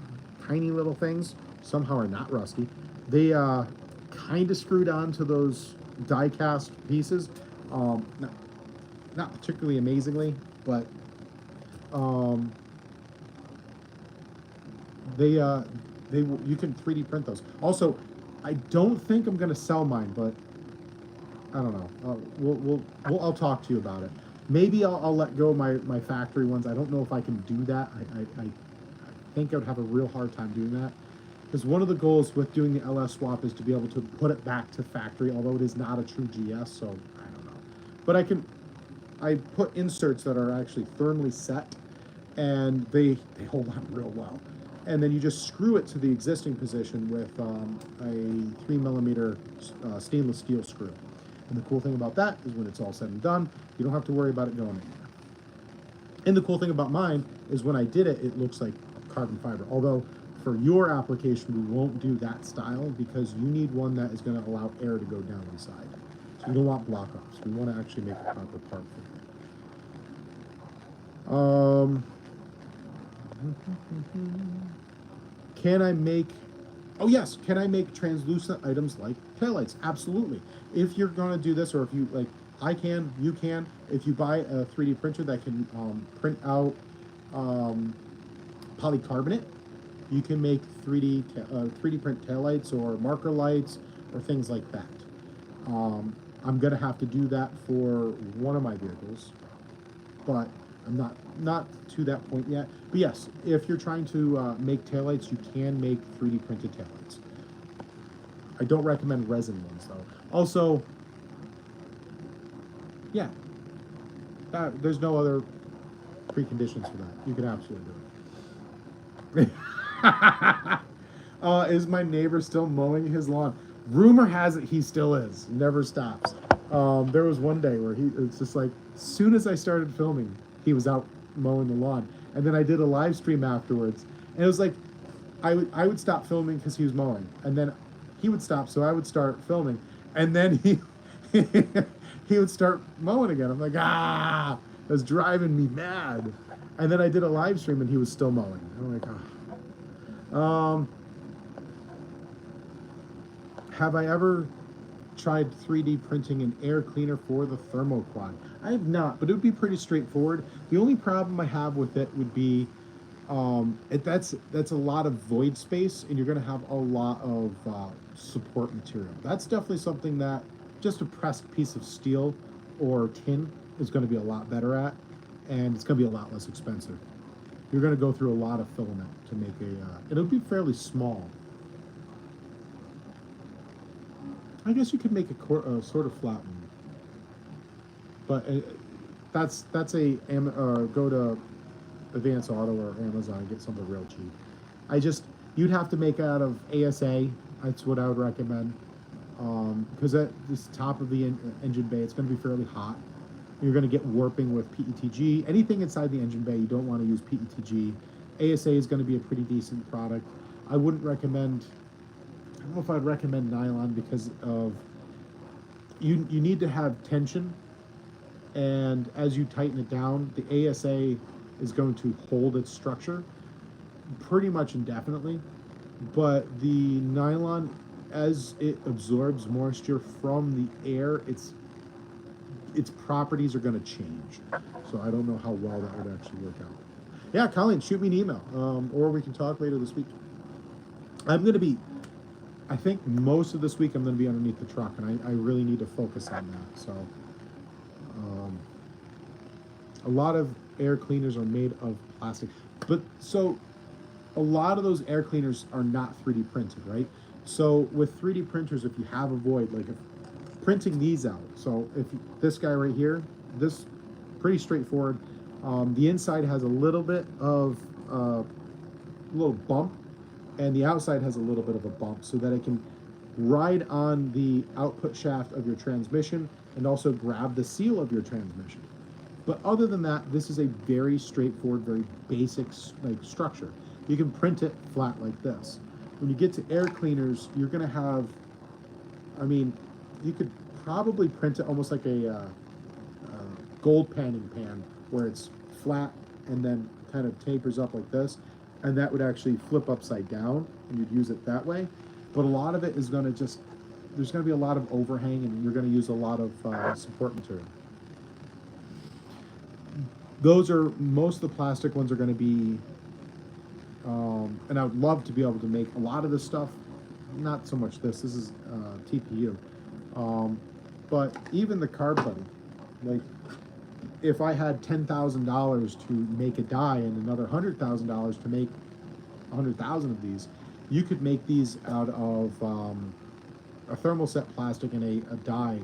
Speaker 1: tiny little things, somehow are not rusty. They kind of screwed onto those die cast pieces. Not particularly amazingly, but you can 3D print those. Also, I don't think I'm gonna sell mine, but I don't know. I'll talk to you about it. Maybe I'll let go of my factory ones. I don't know if I can do that. I think I would have a real hard time doing that, because one of the goals with doing the LS swap is to be able to put it back to factory, although it is not a true GS, so I don't know. But I put inserts that are actually thermally set, and they hold on real well. And then you just screw it to the existing position with a 3mm stainless steel screw. And the cool thing about that is, when it's all said and done, you don't have to worry about it going anywhere. And the cool thing about mine is, when I did it, it looks like carbon fiber. Although for your application, we won't do that style, because you need one that is going to allow air to go down inside. So you don't want block offs. We want to actually make a proper part for you. Can I make, oh yes, can I make translucent items like taillights? Absolutely. If you're going to do this, or if you, like, I can, you can. If you buy a 3D printer that can print out polycarbonate, you can make 3D print taillights or marker lights or things like that. I'm going to have to do that for one of my vehicles, but I'm not to that point yet. But yes, if you're trying to make taillights, you can make 3D printed taillights. I don't recommend resin ones, though. Also, yeah, there's no other preconditions for that. You can absolutely do it. Is my neighbor still mowing his lawn? Rumor has it he still is. Never stops. There was one day where it's just like, as soon as I started filming, he was out mowing the lawn. And then I did a live stream afterwards. And it was like, I would stop filming because he was mowing. And then he would stop, so I would start filming. And then he would start mowing again. I'm like, it was driving me mad. And then I did a live stream and he was still mowing. I'm like, have I ever tried 3D printing an air cleaner for the thermoquad? I have not, but it would be pretty straightforward. The only problem I have with it would be that's a lot of void space, and you're going to have a lot of support material. That's definitely something that just a pressed piece of steel or tin is going to be a lot better at, and it's going to be a lot less expensive. You're going to go through a lot of filament to make it'll be fairly small. I guess you could make a sort of flat one, but that's go to Advance Auto or Amazon and get something real cheap. You'd have to make it out of ASA. That's what I would recommend, because at this top of the engine bay, it's going to be fairly hot. You're going to get warping with PETG. Anything inside the engine bay, you don't want to use PETG. ASA is going to be a pretty decent product. I wouldn't recommend. I don't know if I'd recommend nylon, because of you need to have tension, and as you tighten it down, the ASA is going to hold its structure pretty much indefinitely, but the nylon, as it absorbs moisture from the air, its properties are going to change. So I don't know how well that would actually work out. Yeah, Colleen, shoot me an email, or we can talk later this week. I'm going to be, I think most of this week I'm going to be underneath the truck, and I really need to focus on that. So, a lot of air cleaners are made of plastic, but so a lot of those air cleaners are not 3D printed, right? So with 3D printers, if you have a void, like if printing these out, so if this guy right here, this pretty straightforward. The inside has a little bit of little bump, and the outside has a little bit of a bump so that it can ride on the output shaft of your transmission and also grab the seal of your transmission. But other than that, this is a very straightforward, very basic like structure. You can print it flat like this. When you get to air cleaners, you're gonna have, I mean, you could probably print it almost like a gold panning pan, where it's flat and then kind of tapers up like this, and that would actually flip upside down, and you'd use it that way. But a lot of it is gonna just, there's gonna be a lot of overhang, and you're gonna use a lot of support material. Those are, most of the plastic ones are gonna be, and I would love to be able to make a lot of this stuff, not so much this is TPU, but even the carb buddy, like if I had $10,000 to make a die and another $100,000 to make 100,000 of these, you could make these out of a thermoset plastic and a die,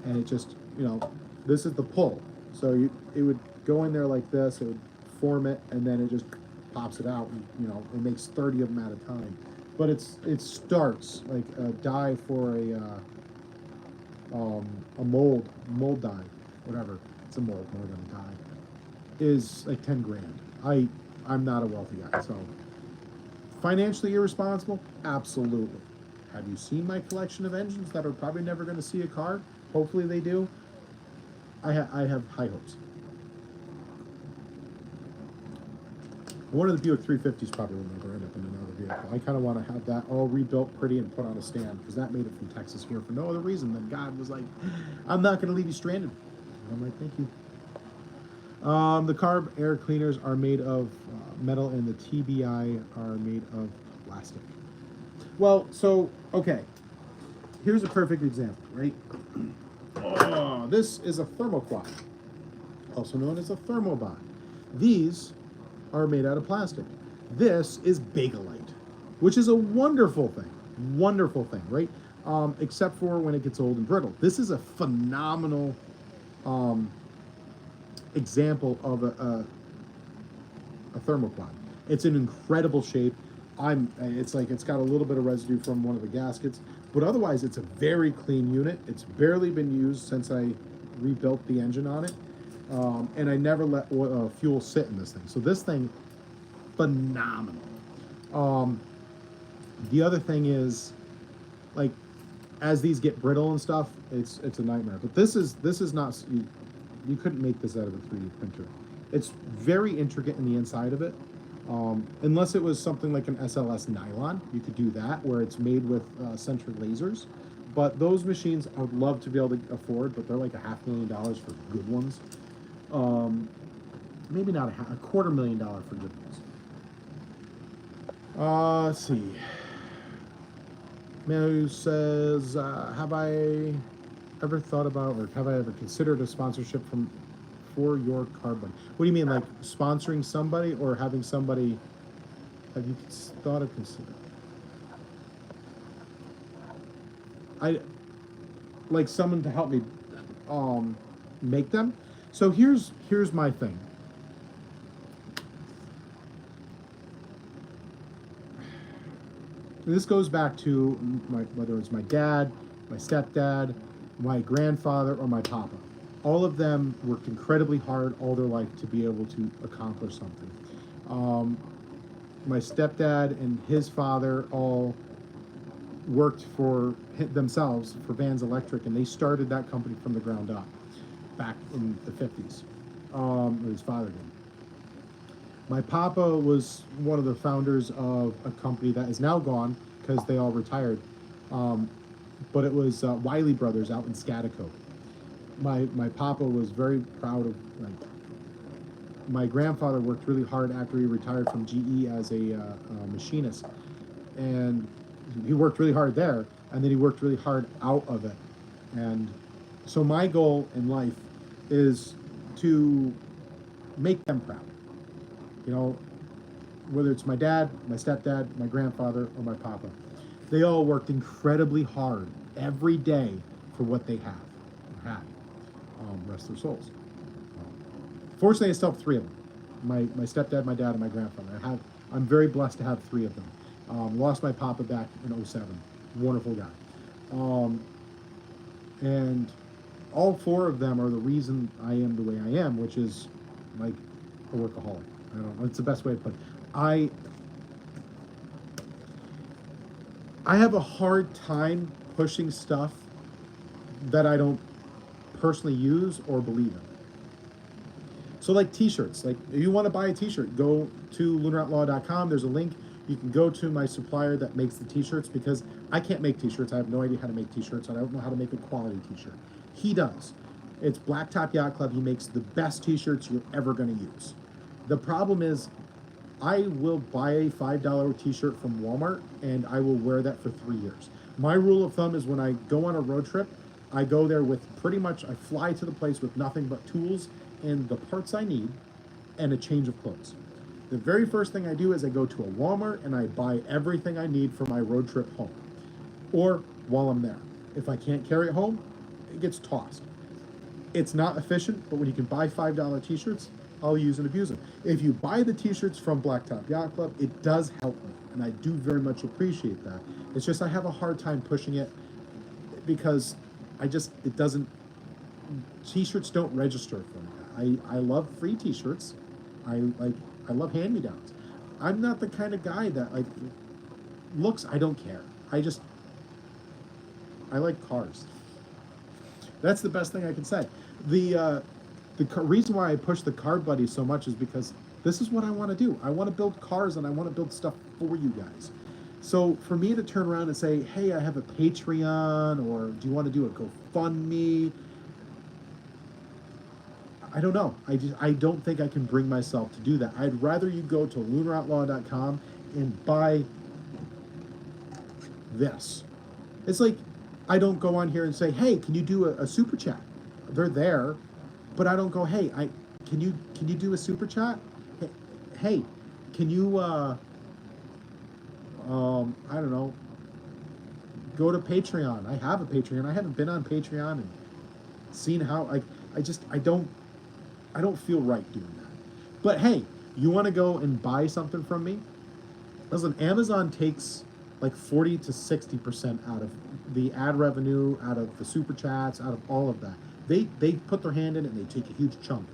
Speaker 1: and it just, you know, this is the pull. So it would go in there like this, it would form it, and then it just pops it out, and, you know, it makes 30 of them at a time. But it starts like a die for a mold die, whatever. It's a mold more than a die. Is like 10 grand. I'm not a wealthy guy, so financially irresponsible, absolutely. Have you seen my collection of engines that are probably never going to see a car? Hopefully they do. I have high hopes. One of the Buick 350s probably will never end up in another vehicle. I kind of want to have that all rebuilt pretty and put on a stand, because that made it from Texas here for no other reason than God was like, I'm not going to leave you stranded. I'm like, thank you. The carb air cleaners are made of metal, and the TBI are made of plastic. Well, so, okay. Here's a perfect example, right? Oh, this is a thermoquad, also known as a thermobond. These are made out of plastic. This is Bakelite, which is a wonderful thing, right? Except for when it gets old and brittle. This is a phenomenal example of a thermoquad. It's in incredible shape. It's like it's got a little bit of residue from one of the gaskets, but otherwise it's a very clean unit. It's barely been used since I rebuilt the engine on it, and I never let fuel sit in this thing. So this thing, phenomenal. The other thing is, like, as these get brittle and stuff, it's a nightmare. But this is not, you couldn't make this out of a 3D printer. It's very intricate in the inside of it. Unless it was something like an SLS nylon, you could do that, where it's made with centered lasers. But those machines I would love to be able to afford, but they're like $500,000 for good ones. Maybe not $250,000 for good ones. Let's see. Man says, have I ever thought about, or have I ever considered a sponsorship for your carbon? What do you mean, like sponsoring somebody, or having somebody? Have you thought of considering? I like someone to help me make them. So here's my thing. And this goes back to whether it's my dad, my stepdad, my grandfather, or my papa. All of them worked incredibly hard all their life to be able to accomplish something. My stepdad and his father all worked for themselves for Vans Electric, and they started that company from the ground up back in the 50s. His father did. My papa was one of the founders of a company that is now gone because they all retired. But it was Wiley Brothers out in Scaticoke. My papa was very proud of, like, my grandfather worked really hard after he retired from GE as a machinist, and he worked really hard there, and then he worked really hard out of it. And so my goal in life is to make them proud. You know, whether it's my dad, my stepdad, my grandfather, or my papa, they all worked incredibly hard every day for what they have or had. Rest their souls. Fortunately, I still have three of them. My stepdad, my dad, and my grandfather. I'm very blessed to have three of them. Lost my papa back in '07. Wonderful guy. And all four of them are the reason I am the way I am, which is like a workaholic. I don't know. It's the best way to put it. I have a hard time pushing stuff that I don't personally use or believe in. So like t-shirts, like if you want to buy a t-shirt, go to LunarOutlaw.com. There's a link. You can go to my supplier that makes the t-shirts, because I can't make t-shirts. I have no idea how to make t-shirts. I don't know how to make a quality t-shirt. He does. It's Blacktop Yacht Club. He makes the best t-shirts you're ever going to use. The problem is, I will buy a $5 t-shirt from Walmart and I will wear that for 3 years. My rule of thumb is when I go on a road trip, I go there with I fly to the place with nothing but tools and the parts I need and a change of clothes. The very first thing I do is I go to a Walmart and I buy everything I need for my road trip home, or while I'm there. If I can't carry it home, it gets tossed. It's not efficient, but when you can buy $5 t-shirts, I'll use and abuse them. If you buy the t-shirts from Blacktop Yacht Club, it does help me, and I do very much appreciate that. It's just I have a hard time pushing it because t-shirts don't register for me. I love free t-shirts. I love hand-me-downs. I'm not the kind of guy that looks, I don't care. I like cars. That's the best thing I can say. The reason why I push the Car Buddy so much is because this is what I want to do. I want to build cars and I want to build stuff for you guys. So for me to turn around and say, hey, I have a Patreon, or do you want to do a GoFundMe? I don't know. I don't think I can bring myself to do that. I'd rather you go to LunarOutlaw.com and buy this. It's like, I don't go on here and say, hey, can you do a super chat? They're there, but I don't go, hey, can you do a super chat? Hey, can you I don't know, go to Patreon. I have a Patreon. I haven't been on Patreon and seen how I don't feel right doing that. But hey, you want to go and buy something from me? Listen, Amazon takes like 40 to 60% out of the ad revenue, out of the super chats, out of all of that. They put their hand in it and they take a huge chunk.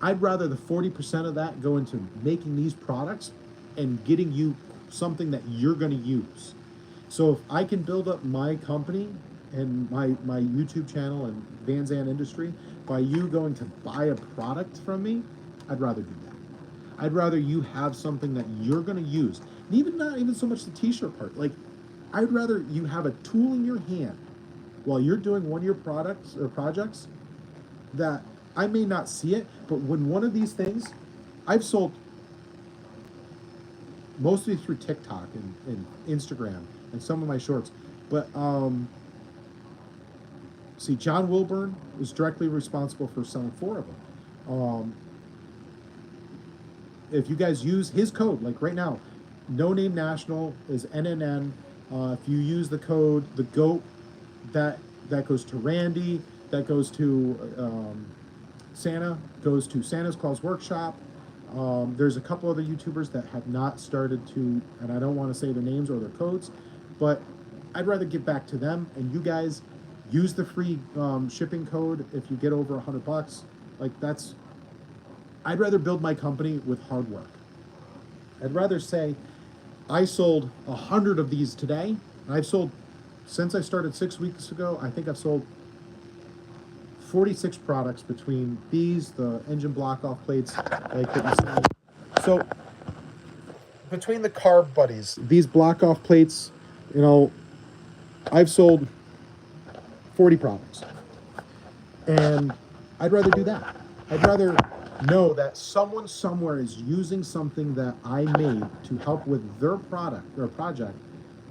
Speaker 1: I'd rather the 40% of that go into making these products and getting you something that you're going to use. So if I can build up my company and my YouTube channel and Van Zandt Industry by you going to buy a product from me, I'd rather do that. I'd rather you have something that you're going to use. And even not even so much the t-shirt part. Like, I'd rather you have a tool in your hand while you're doing one of your products or projects that I may not see it, but when one of these things, I've sold mostly through TikTok and Instagram and some of my shorts, but see, John Wilburn was directly responsible for selling 4 of them. If you guys use his code, like right now, No Name National is NNN. If you use the code, the GOAT, that goes to Randy, that goes to Santa, goes to Santa's Claus Workshop. There's a couple other YouTubers that have not started to, and I don't want to say their names or their codes, but I'd rather get back to them, and you guys use the free shipping code if you get over $100. Like, I'd rather build my company with hard work. I'd rather say I sold 100 of these today. I've sold, since I started 6 weeks ago, I think I've sold 46 products between these, the engine block-off plates, like that you see. So between the Car Buddies, these block-off plates, I've sold 40 products. And I'd rather do that. I'd rather know that someone somewhere is using something that I made to help with their product or project,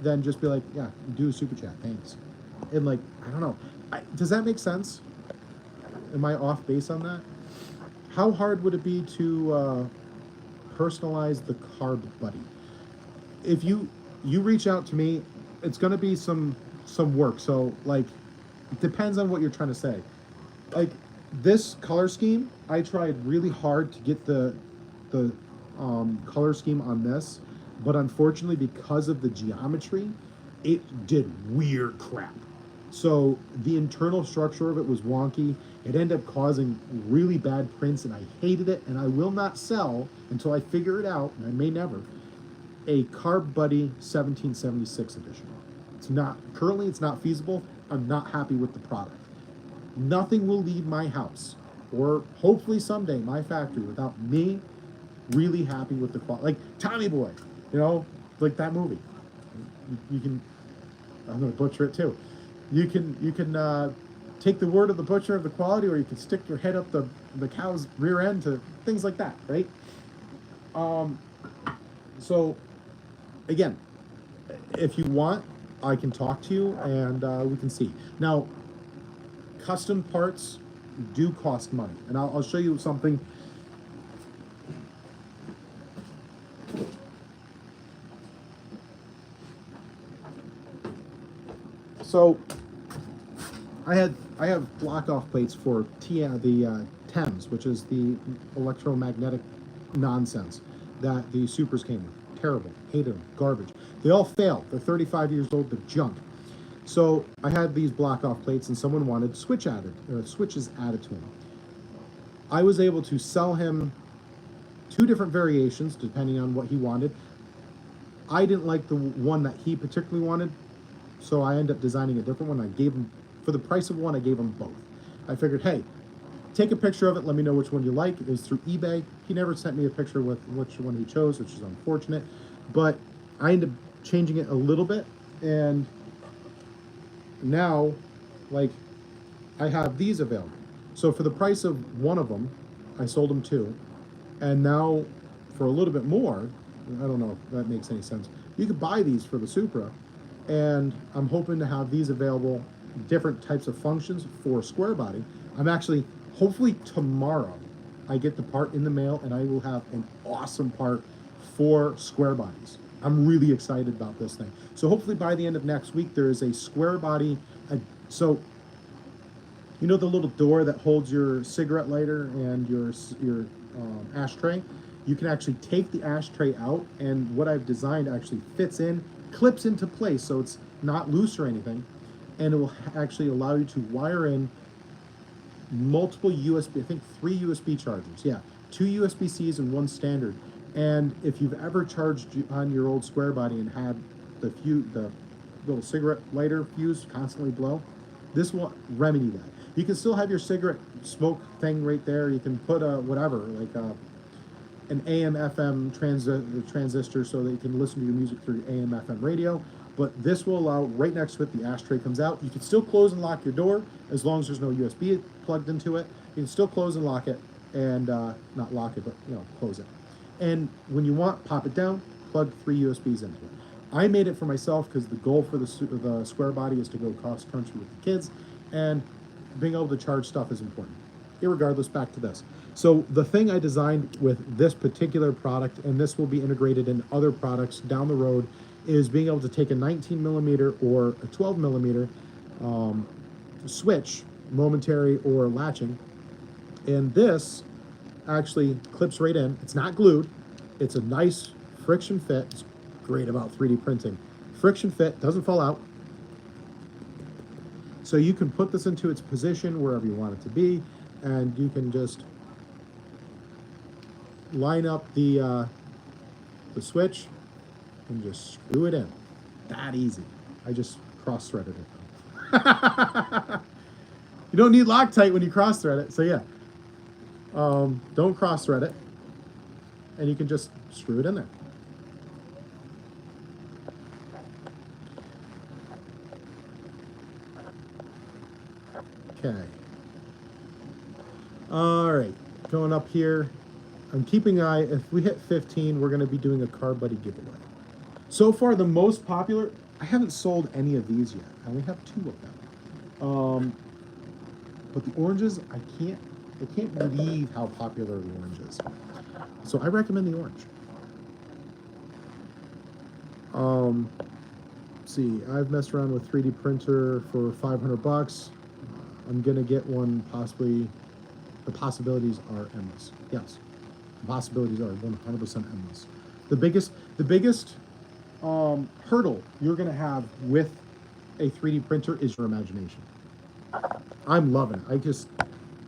Speaker 1: then just be like, yeah, do a super chat, thanks. And like, I don't know, does that make sense? Am I off base on that? How hard would it be to personalize the carb buddy? If you reach out to me, it's going to be some work. So like, it depends on what you're trying to say. Like this color scheme, I tried really hard to get the color scheme on this, but unfortunately, because of the geometry, it did weird crap. So the internal structure of it was wonky. It ended up causing really bad prints, and I hated it. And I will not sell until I figure it out, and I may never, a Carb Buddy 1776 edition. It's not currently. It's not feasible. I'm not happy with the product. Nothing will leave my house, or hopefully someday my factory, without me really happy with the quality. Like Tommy Boy, you know, like that movie. You can, I'm going to butcher it too. You can take the word of the butcher of the quality, or you can stick your head up the cow's rear end to things like that, right? So again, if you want, I can talk to you and we can see. Now, custom parts do cost money, and I'll show you something. So I have block off plates for the TEMS, which is the electromagnetic nonsense that the Supers came with. Terrible, hated them, garbage. They all failed. They're 35 years old. They're junk. So I had these block off plates, and someone wanted switches added to them. I was able to sell him 2 different variations depending on what he wanted. I didn't like the one that he particularly wanted, so I ended up designing a different one. I gave him, for the price of one, I gave him both. I figured, hey, take a picture of it, let me know which one you like. It was through eBay. He never sent me a picture with which one he chose, which is unfortunate. But I ended up changing it a little bit, and now, like, I have these available. So for the price of one of them, I sold them 2. And now, for a little bit more, I don't know if that makes any sense, you could buy these for the Supra. And I'm hoping to have these available, different types of functions for square body. I'm actually, hopefully tomorrow, I get the part in the mail, and I will have an awesome part for square bodies. I'm really excited about this thing. So hopefully by the end of next week, there is a square body. So, you know the little door that holds your cigarette lighter and your ashtray? You can actually take the ashtray out, and what I've designed actually fits in, clips into place, so it's not loose or anything. And it will actually allow you to wire in multiple USB, I think 3 USB chargers. Yeah, 2 USB-Cs and 1 standard. And if you've ever charged on your old square body and had the little cigarette lighter fuse constantly blow, this will remedy that. You can still have your cigarette smoke thing right there. You can put a whatever, like an AM FM transistor, so that you can listen to your music through AM FM radio. But this will allow, right next to it, the ashtray comes out. You can still close and lock your door as long as there's no USB plugged into it. You can still close and lock it, and not lock it, but close it. And when you want, pop it down, plug 3 USBs into it. I made it for myself because the goal for the square body is to go cross country with the kids, and being able to charge stuff is important. Irregardless, back to this. So the thing I designed with this particular product, and this will be integrated in other products down the road, is being able to take a 19 millimeter or a 12 millimeter switch, momentary or latching, and this actually clips right in. It's not glued. It's a nice friction fit. It's great about 3D printing. Friction fit, doesn't fall out. So you can put this into its position wherever you want it to be, and you can just line up the switch and just screw it in. That easy. I just cross-threaded it. You don't need Loctite when you cross-thread it, so yeah. Don't cross-thread it, and you can just screw it in there. Okay. All right. Going up here, I'm keeping an eye. If we hit 15, we're going to be doing a Car Buddy giveaway. So far, the most popular, I haven't sold any of these yet. I only have 2 of them. But the oranges, I can't believe how popular the orange is. So I recommend the orange. Let's see, I've messed around with 3D printer for $500. I'm gonna get one possibly. The possibilities are endless. Yes, the possibilities are 100% endless. The biggest hurdle you're gonna have with a 3D printer is your imagination. I'm loving it.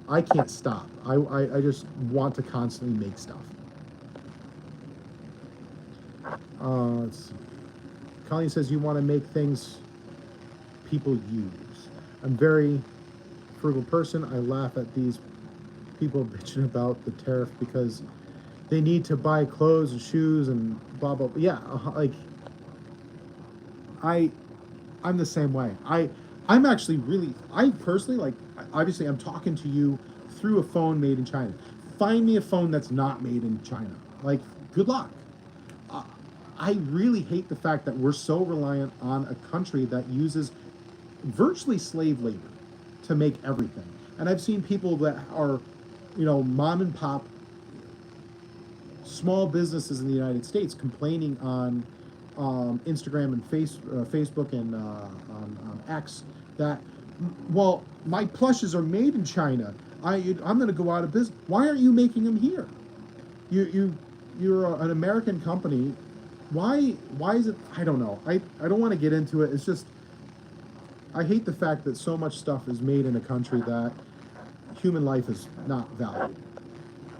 Speaker 1: I can't stop. I just want to constantly make stuff. Let's see. Colleen says you want to make things people use. I'm very frugal person. I laugh at these people bitching about the tariff because they need to buy clothes and shoes and blah blah. Yeah, like I'm the same way. I'm actually really, I personally, like, obviously I'm talking to you through a phone made in China. Find me a phone that's not made in China. Like, good luck. I really hate the fact that we're so reliant on a country that uses virtually slave labor to make everything. And I've seen people that are, mom and pop small businesses in the United States complaining on Instagram and Facebook and on X that, well, my plushes are made in China. I'm going to go out of business. Why aren't you making them here? You're an American company. Why is it? I don't know. I don't want to get into it. It's just I hate the fact that so much stuff is made in a country that human life is not valued,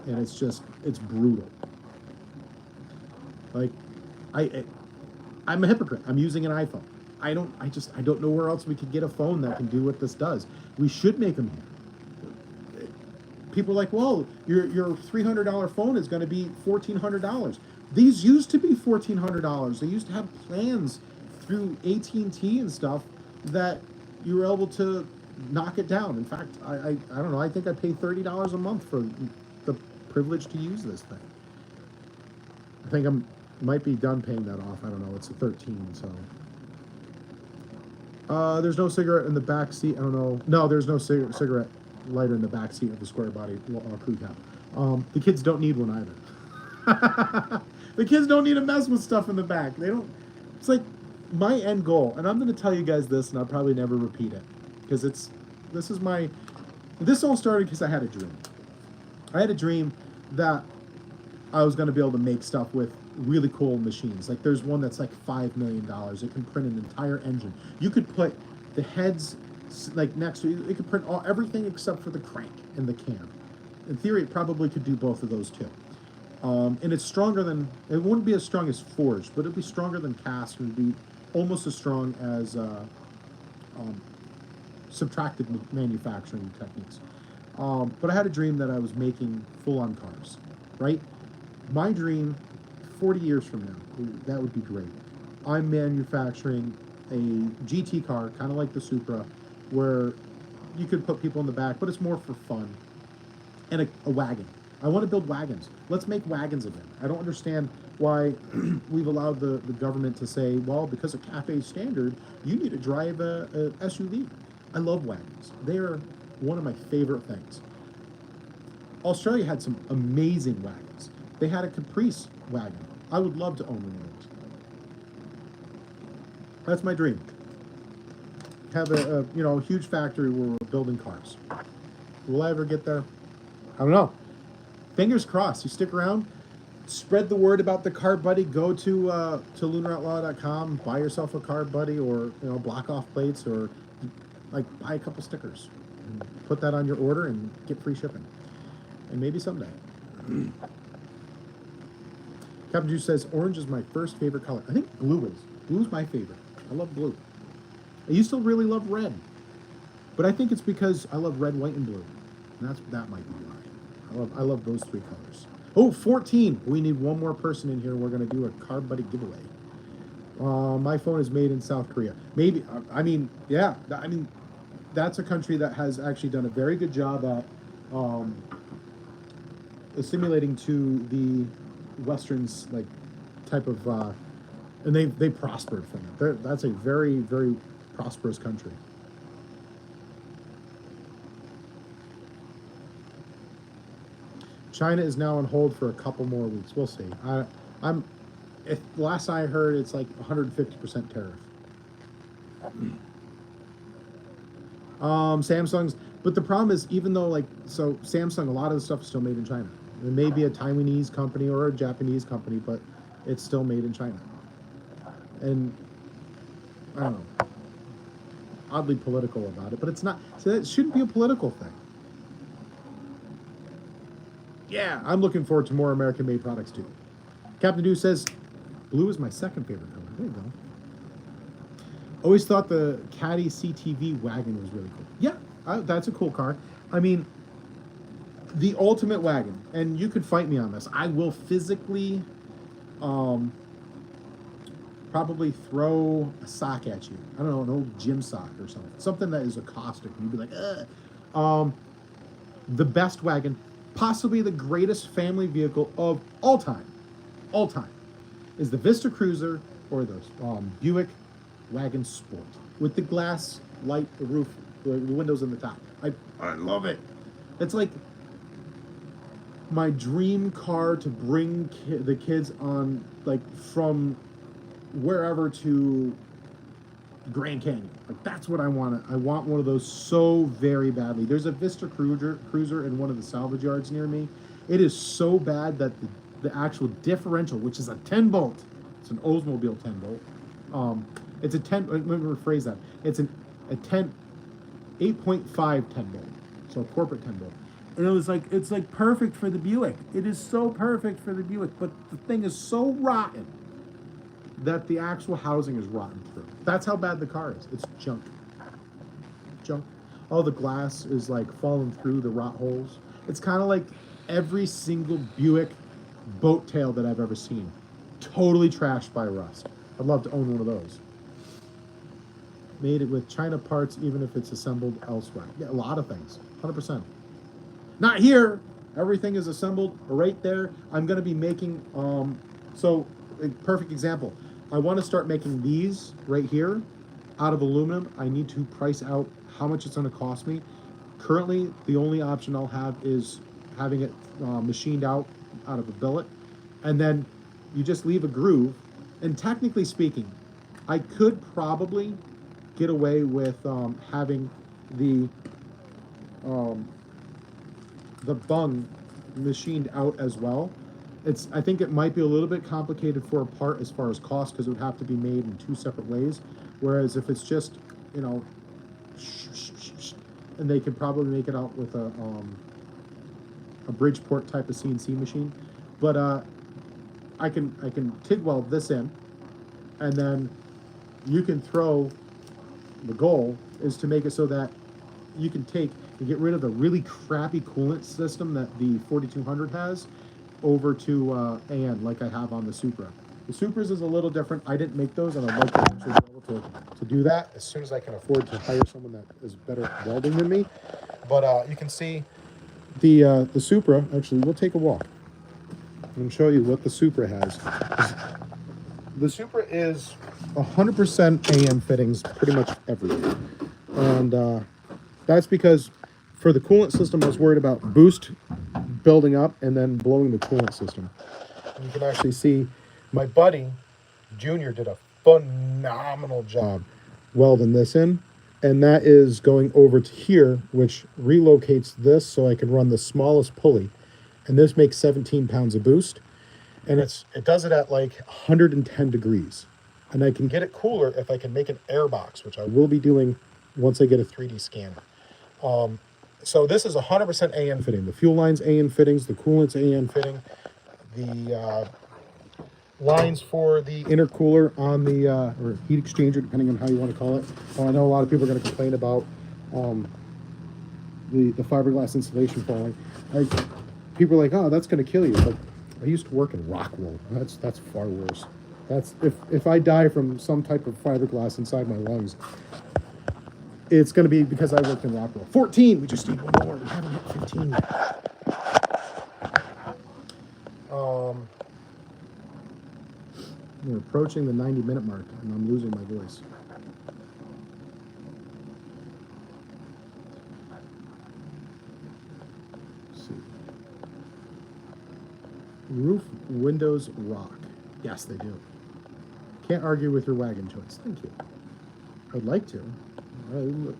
Speaker 1: and it's brutal. Like I'm a hypocrite. I'm using an iPhone. I don't know where else we could get a phone that can do what this does. We should make them here. People are like, well, your $300 phone is going to be $1,400. These used to be $1,400. They used to have plans through AT&T and stuff that you were able to knock it down. In fact, I don't know. I think I pay $30 a month for the privilege to use this thing. I think might be done paying that off. I don't know. It's a 13, so. There's no cigarette in the back seat. I don't know. No, there's no cigarette lighter in the back seat of the square body crew cab. The kids don't need one either. The kids don't need to mess with stuff in the back. They don't. It's like my end goal, and I'm going to tell you guys this, and I'll probably never repeat it, because this all started because I had a dream. I had a dream that I was going to be able to make stuff with really cool machines. Like there's one that's like $5 million. It can print an entire engine. You could put the heads like next to it. It could print everything except for the crank and the cam. In theory, it probably could do both of those too. And it's stronger than, it wouldn't be as strong as forged, but it'd be stronger than cast, and it'd be almost as strong as subtracted manufacturing techniques. But I had a dream that I was making full-on cars, right? My dream, 40 years from now, that would be great. I'm manufacturing a GT car, kind of like the Supra, where you could put people in the back, but it's more for fun, and a wagon. I want to build wagons. Let's make wagons again. I don't understand why we've allowed the government to say, well, because of CAFE standard, you need to drive a SUV. I love wagons. They're one of my favorite things. Australia had some amazing wagons. They had a Caprice wagon. I would love to own one of those. That's my dream. Have a huge factory where we're building cars. Will I ever get there? I don't know. Fingers crossed. You stick around, spread the word about the Car Buddy. Go to LunarOutlaw.com, buy yourself a Car Buddy, or block off plates, or like buy a couple stickers, and put that on your order and get free shipping. And maybe someday. Captain Juice says orange is my first favorite color. I think blue is. Blue is my favorite. I love blue. I used to really love red, but I think it's because I love red, white, and blue. And that might be why. I love those 3 colors. Oh, 14. We need one more person in here. We're going to do a Car Buddy giveaway. My phone is made in South Korea. Maybe, yeah. That's a country that has actually done a very good job at assimilating to the Westerns, like, type of, and they prospered from it. That's a very, very prosperous country. China is now on hold for a couple more weeks. We'll see. Last I heard, it's like 150% tariff. Samsung's, but the problem is, even though, like, so Samsung, a lot of the stuff is still made in China. It may be a Taiwanese company or a Japanese company, but it's still made in China. And I don't know, oddly political about it, but it's not. So that shouldn't be a political thing. Yeah, I'm looking forward to more American-made products too. Captain Dew says, blue is my second favorite color. There you go. Always thought the Caddy CTV wagon was really cool. Yeah, that's a cool car. I mean, the ultimate wagon, and you could fight me on this. I will physically probably throw a sock at you. I don't know, an old gym sock or something. Something that is a caustic. And you'd be like, ugh. The best wagon, possibly the greatest family vehicle of all time, is the Vista Cruiser or the Buick Wagon Sport with the glass light, the roof, the windows in the top. I love it. It's like my dream car to bring the kids on, like, from wherever to Grand Canyon. Like, that's what I want. I want one of those so very badly. There's a Vista Cruiser in one of the salvage yards near me. It is so bad that the actual differential, which is a 10 bolt, it's an Oldsmobile 10 bolt. It's a 10. Let me rephrase that. It's a 8.5 10 bolt, so a corporate 10 bolt. And it's like perfect for the Buick. It is so perfect for the Buick, but the thing is so rotten that the actual housing is rotten through. That's how bad the car is. It's junk. All the glass is like falling through the rot holes. It's kind of like every single Buick boat tail that I've ever seen. Totally trashed by rust. I'd love to own one of those. Made it with China parts, even if it's assembled elsewhere. Yeah, a lot of things. 100%. Not here. Everything is assembled right there. I'm going to be making, so a perfect example. I want to start making these right here out of aluminum. I need to price out how much it's going to cost me. Currently, the only option I'll have is having it machined out of a billet. And then you just leave a groove. And technically speaking, I could probably get away with having the bung machined out as well. I think it might be a little bit complicated for a part as far as cost, because it would have to be made in 2 separate ways. Whereas if it's just, you know, and they could probably make it out with a Bridgeport type of CNC machine. But I can TIG weld this in, and then you can throw. The goal is to make it so that you can take and get rid of the really crappy coolant system that the 4200 has over to AN, like I have on the Supra. The Supras is a little different. I didn't make those, and I'd like to actually be able to do that as soon as I can afford to hire someone that is better at welding than me. But you can see the Supra. Actually, we'll take a walk and show you what the Supra has. The Supra is 100% AM fittings pretty much everywhere. And that's because for the coolant system, I was worried about boost building up and then blowing the coolant system. And you can actually see my buddy, Junior, did a phenomenal job welding this in. And that is going over to here, which relocates this so I can run the smallest pulley. And this makes 17 pounds of boost. And it does it at like 110 degrees. And I can get it cooler if I can make an air box, which I will be doing once I get a 3D scanner. So this is 100% AN fitting. The fuel line's AN fittings, the coolant's AN fitting, the lines for the intercooler on the, or heat exchanger, depending on how you want to call it. I know a lot of people are going to complain about the fiberglass insulation falling. People are like, oh, that's going to kill you. But I used to work in rock wool. That's far worse. That's if I die from some type of fiberglass inside my lungs, it's going to be because I worked in rock wool. 14. We just need one more. We haven't hit 15 yet. We're approaching the 90-minute mark, and I'm losing my voice. Let's see. Roof windows rock. Yes, they do. Can't argue with your wagon choice. Thank you. I'd like to.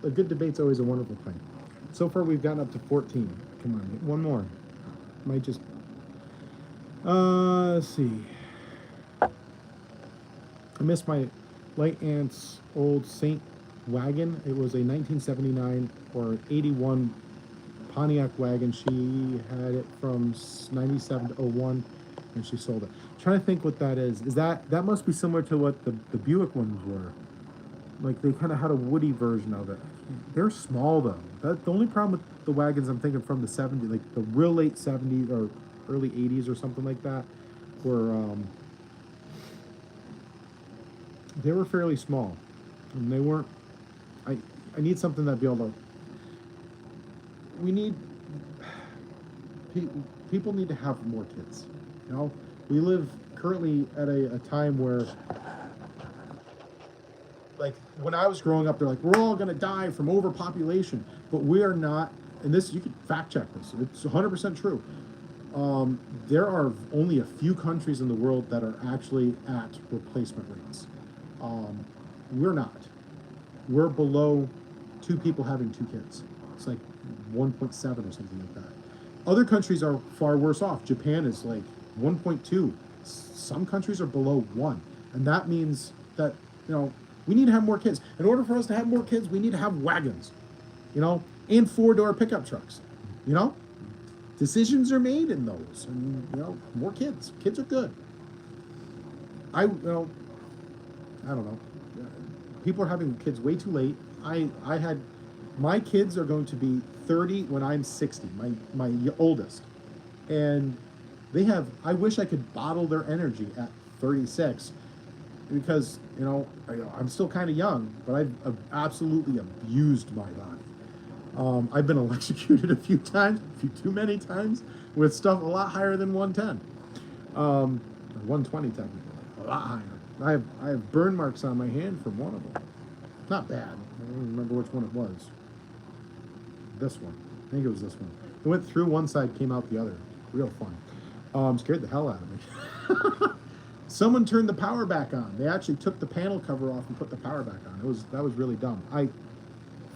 Speaker 1: A good debate's always a wonderful thing. So far, we've gotten up to 14. Come on, one more. Might just... let's see. I missed my light aunt's old Saint wagon. It was a 1979 or 81 Pontiac wagon. She had it from 97 to 01, and she sold it. I'm trying to think what that is. That must be similar to what the Buick ones were. Like, they kind of had a woody version of it. They're small, though. The only problem with the wagons I'm thinking from the 70s, like the real late 70s or early 80s or something like that, were they were fairly small, and they weren't. I need something that'd be able to. We need people need to have more kids. You know, we live currently at a time where, like, when I was growing up, they're like, we're all gonna die from overpopulation, but we are not. And this, you can fact check this. It's 100% true. There are only a few countries in the world that are actually at replacement rates. We're not. We're below 2 people having 2 kids. It's like 1.7 or something like that. Other countries are far worse off. Japan is like 1.2. Some countries are below 1. And that means that, you know, we need to have more kids. In order for us to have more kids, we need to have wagons, you know, and 4-door pickup trucks, you know? Decisions are made in those, and, you know, more kids. Kids are good. I don't know. People are having kids way too late. My kids are going to be 30 when I'm 60, my oldest. And I wish I could bottle their energy at 36, because, you know, I'm still kind of young, but I've absolutely abused my body. I've been electrocuted a few times, a few too many times, with stuff a lot higher than 110. 120 technically, a lot higher. I have burn marks on my hand from one of them. Not bad. I don't remember which one it was. This one. I think it was this one. It went through one side, came out the other. Real fun. Scared the hell out of me. Someone turned the power back on. They actually took the panel cover off and put the power back on. That was really dumb.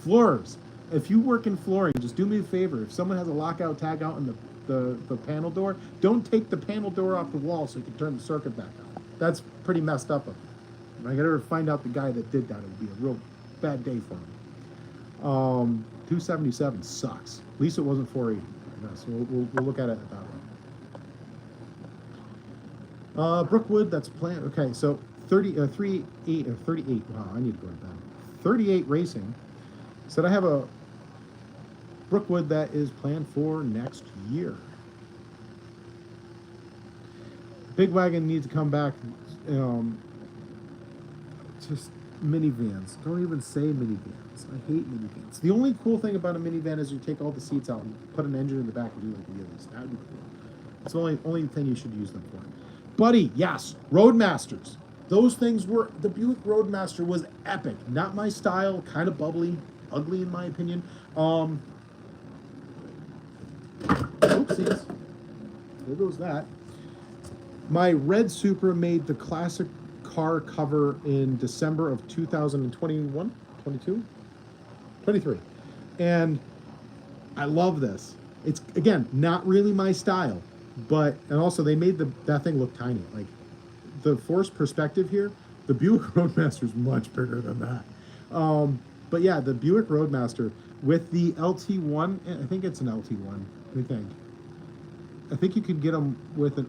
Speaker 1: Floors. If you work in flooring, just do me a favor. If someone has a lockout tag out in the panel door, don't take the panel door off the wall so you can turn the circuit back on. That's pretty messed up of them. If I could ever find out the guy that did that, it would be a real bad day for him. 277 sucks. At least it wasn't 480. So we'll look at it that way. Brookwood, that's planned. Okay, so 38. Wow, I need to go to bed. 38 Racing said I have a Brookwood that is planned for next year. Big wagon needs to come back. Just minivans. Don't even say minivans. I hate minivans. The only cool thing about a minivan is you take all the seats out and put an engine in the back and do like wheelies. That would be cool. It's the only thing you should use them for. Buddy, yes, Roadmasters. Those things were, the Buick Roadmaster was epic. Not my style, kind of bubbly, ugly in my opinion. Oopsies. There goes that. My red Supra made the classic car cover in December of 2021, 22, 23. And I love this. It's, again, not really my style, but, and also they made that thing look tiny. Like, the forced perspective here, the Buick Roadmaster is much bigger than that. But yeah, the Buick Roadmaster with the LT1, I think it's an LT1, I think you could get them with a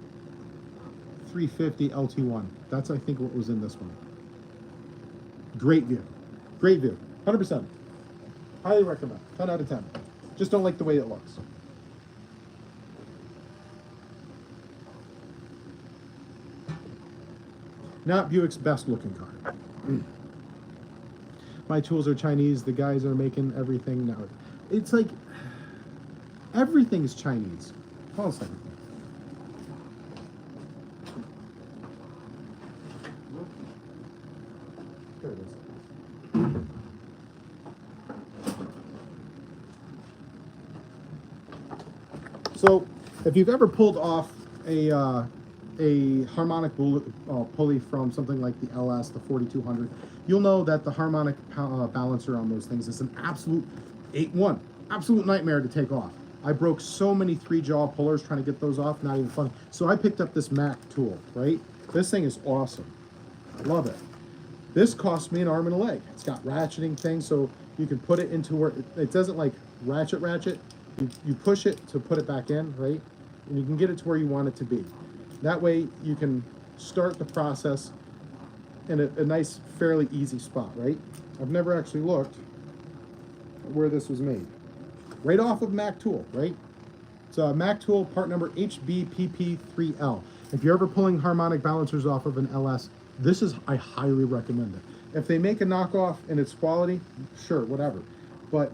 Speaker 1: 350 LT1. That's, I think, what was in this one. Great view. Great view. 100%. Highly recommend. 10 out of 10. Just don't like the way it looks. Not Buick's best looking car. My tools are Chinese. The guys are making everything now. It's like everything's Chinese. Hold on a second. So if you've ever pulled off a harmonic pulley from something like the LS, the 4200, you'll know that the harmonic balancer on those things is an absolute absolute nightmare to take off. I broke so many 3-jaw pullers trying to get those off, not even fun. So I picked up this Mac tool, right? This thing is awesome. I love it. This cost me an arm and a leg. It's got ratcheting things, so you can put it into where it doesn't like ratchet. You push it to put it back in, right? And you can get it to where you want it to be. That way you can start the process in a nice, fairly easy spot, right? I've never actually looked at where this was made. Right off of Mac Tool, right? It's a Mac Tool part number HBPP3L. If you're ever pulling harmonic balancers off of an LS, I highly recommend it. If they make a knockoff and it's quality, sure, whatever. But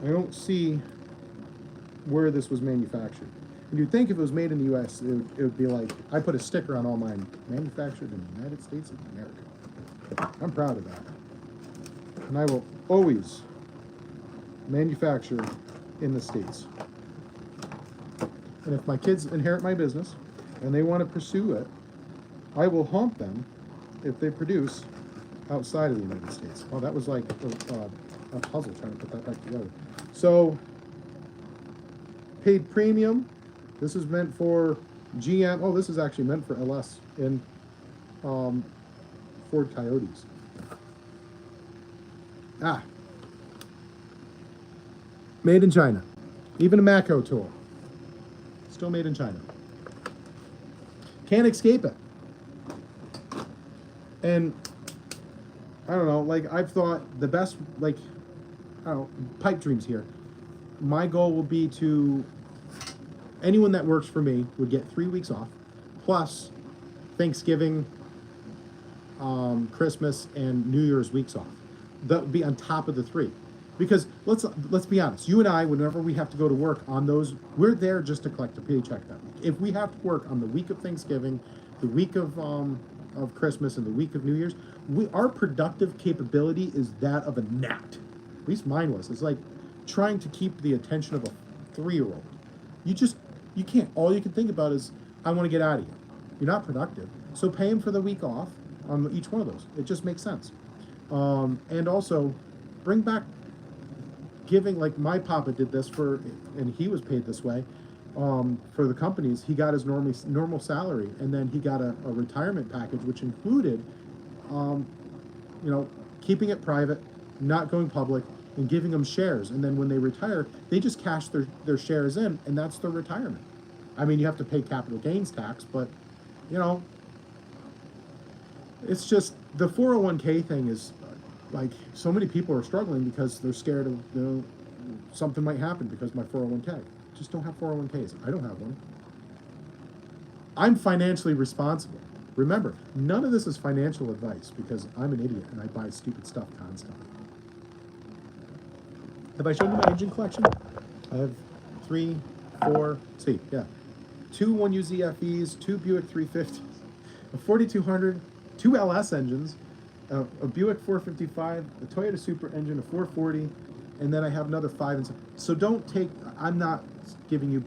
Speaker 1: I don't see where this was manufactured. And you'd think if it was made in the US, it would be like, I put a sticker on all mine, manufactured in the United States of America. I'm proud of that. And I will always manufacture in the States. And if my kids inherit my business and they want to pursue it, I will haunt them if they produce outside of the United States. Well, that was like a puzzle trying to put that back together. So, paid premium. This is meant for GM. Oh, this is actually meant for LS in Ford Coyotes. Made in China. Even a Mako tool. Still made in China. Can't escape it. And I don't know, like I've thought the best, like, I don't know, pipe dreams here. My goal will be to, anyone that works for me would get 3 weeks off, plus Thanksgiving, Christmas, and New Year's weeks off. That would be on top of the 3. Because let's be honest, you and I, whenever we have to go to work on those, we're there just to collect a paycheck that week. If we have to work on the week of Thanksgiving, the week of Christmas, and the week of New Year's, our productive capability is that of a gnat. At least mine was. It's like trying to keep the attention of a 3-year-old. You can't. All you can think about is, I want to get out of here. You're not productive. So pay him for the week off on each one of those. It just makes sense. And also, bring back giving, like my papa did this for, and he was paid this way, for the companies. He got his normal salary, and then he got a retirement package, which included, keeping it private, not going public, and giving them shares. And then when they retire, they just cash their shares in, and that's their retirement. I mean, you have to pay capital gains tax, but, it's just, the 401k thing is, like, so many people are struggling because they're scared of, something might happen because my 401k. Just don't have 401ks. I don't have one. I'm financially responsible. Remember, none of this is financial advice because I'm an idiot and I buy stupid stuff constantly. Have I shown you my engine collection? I have 2 1UZ FEs, 2 Buick 350s, a 4200, 2 LS engines, a Buick 455, a Toyota Supra engine, a 440, and then I have another 5 and 6. So I'm not giving you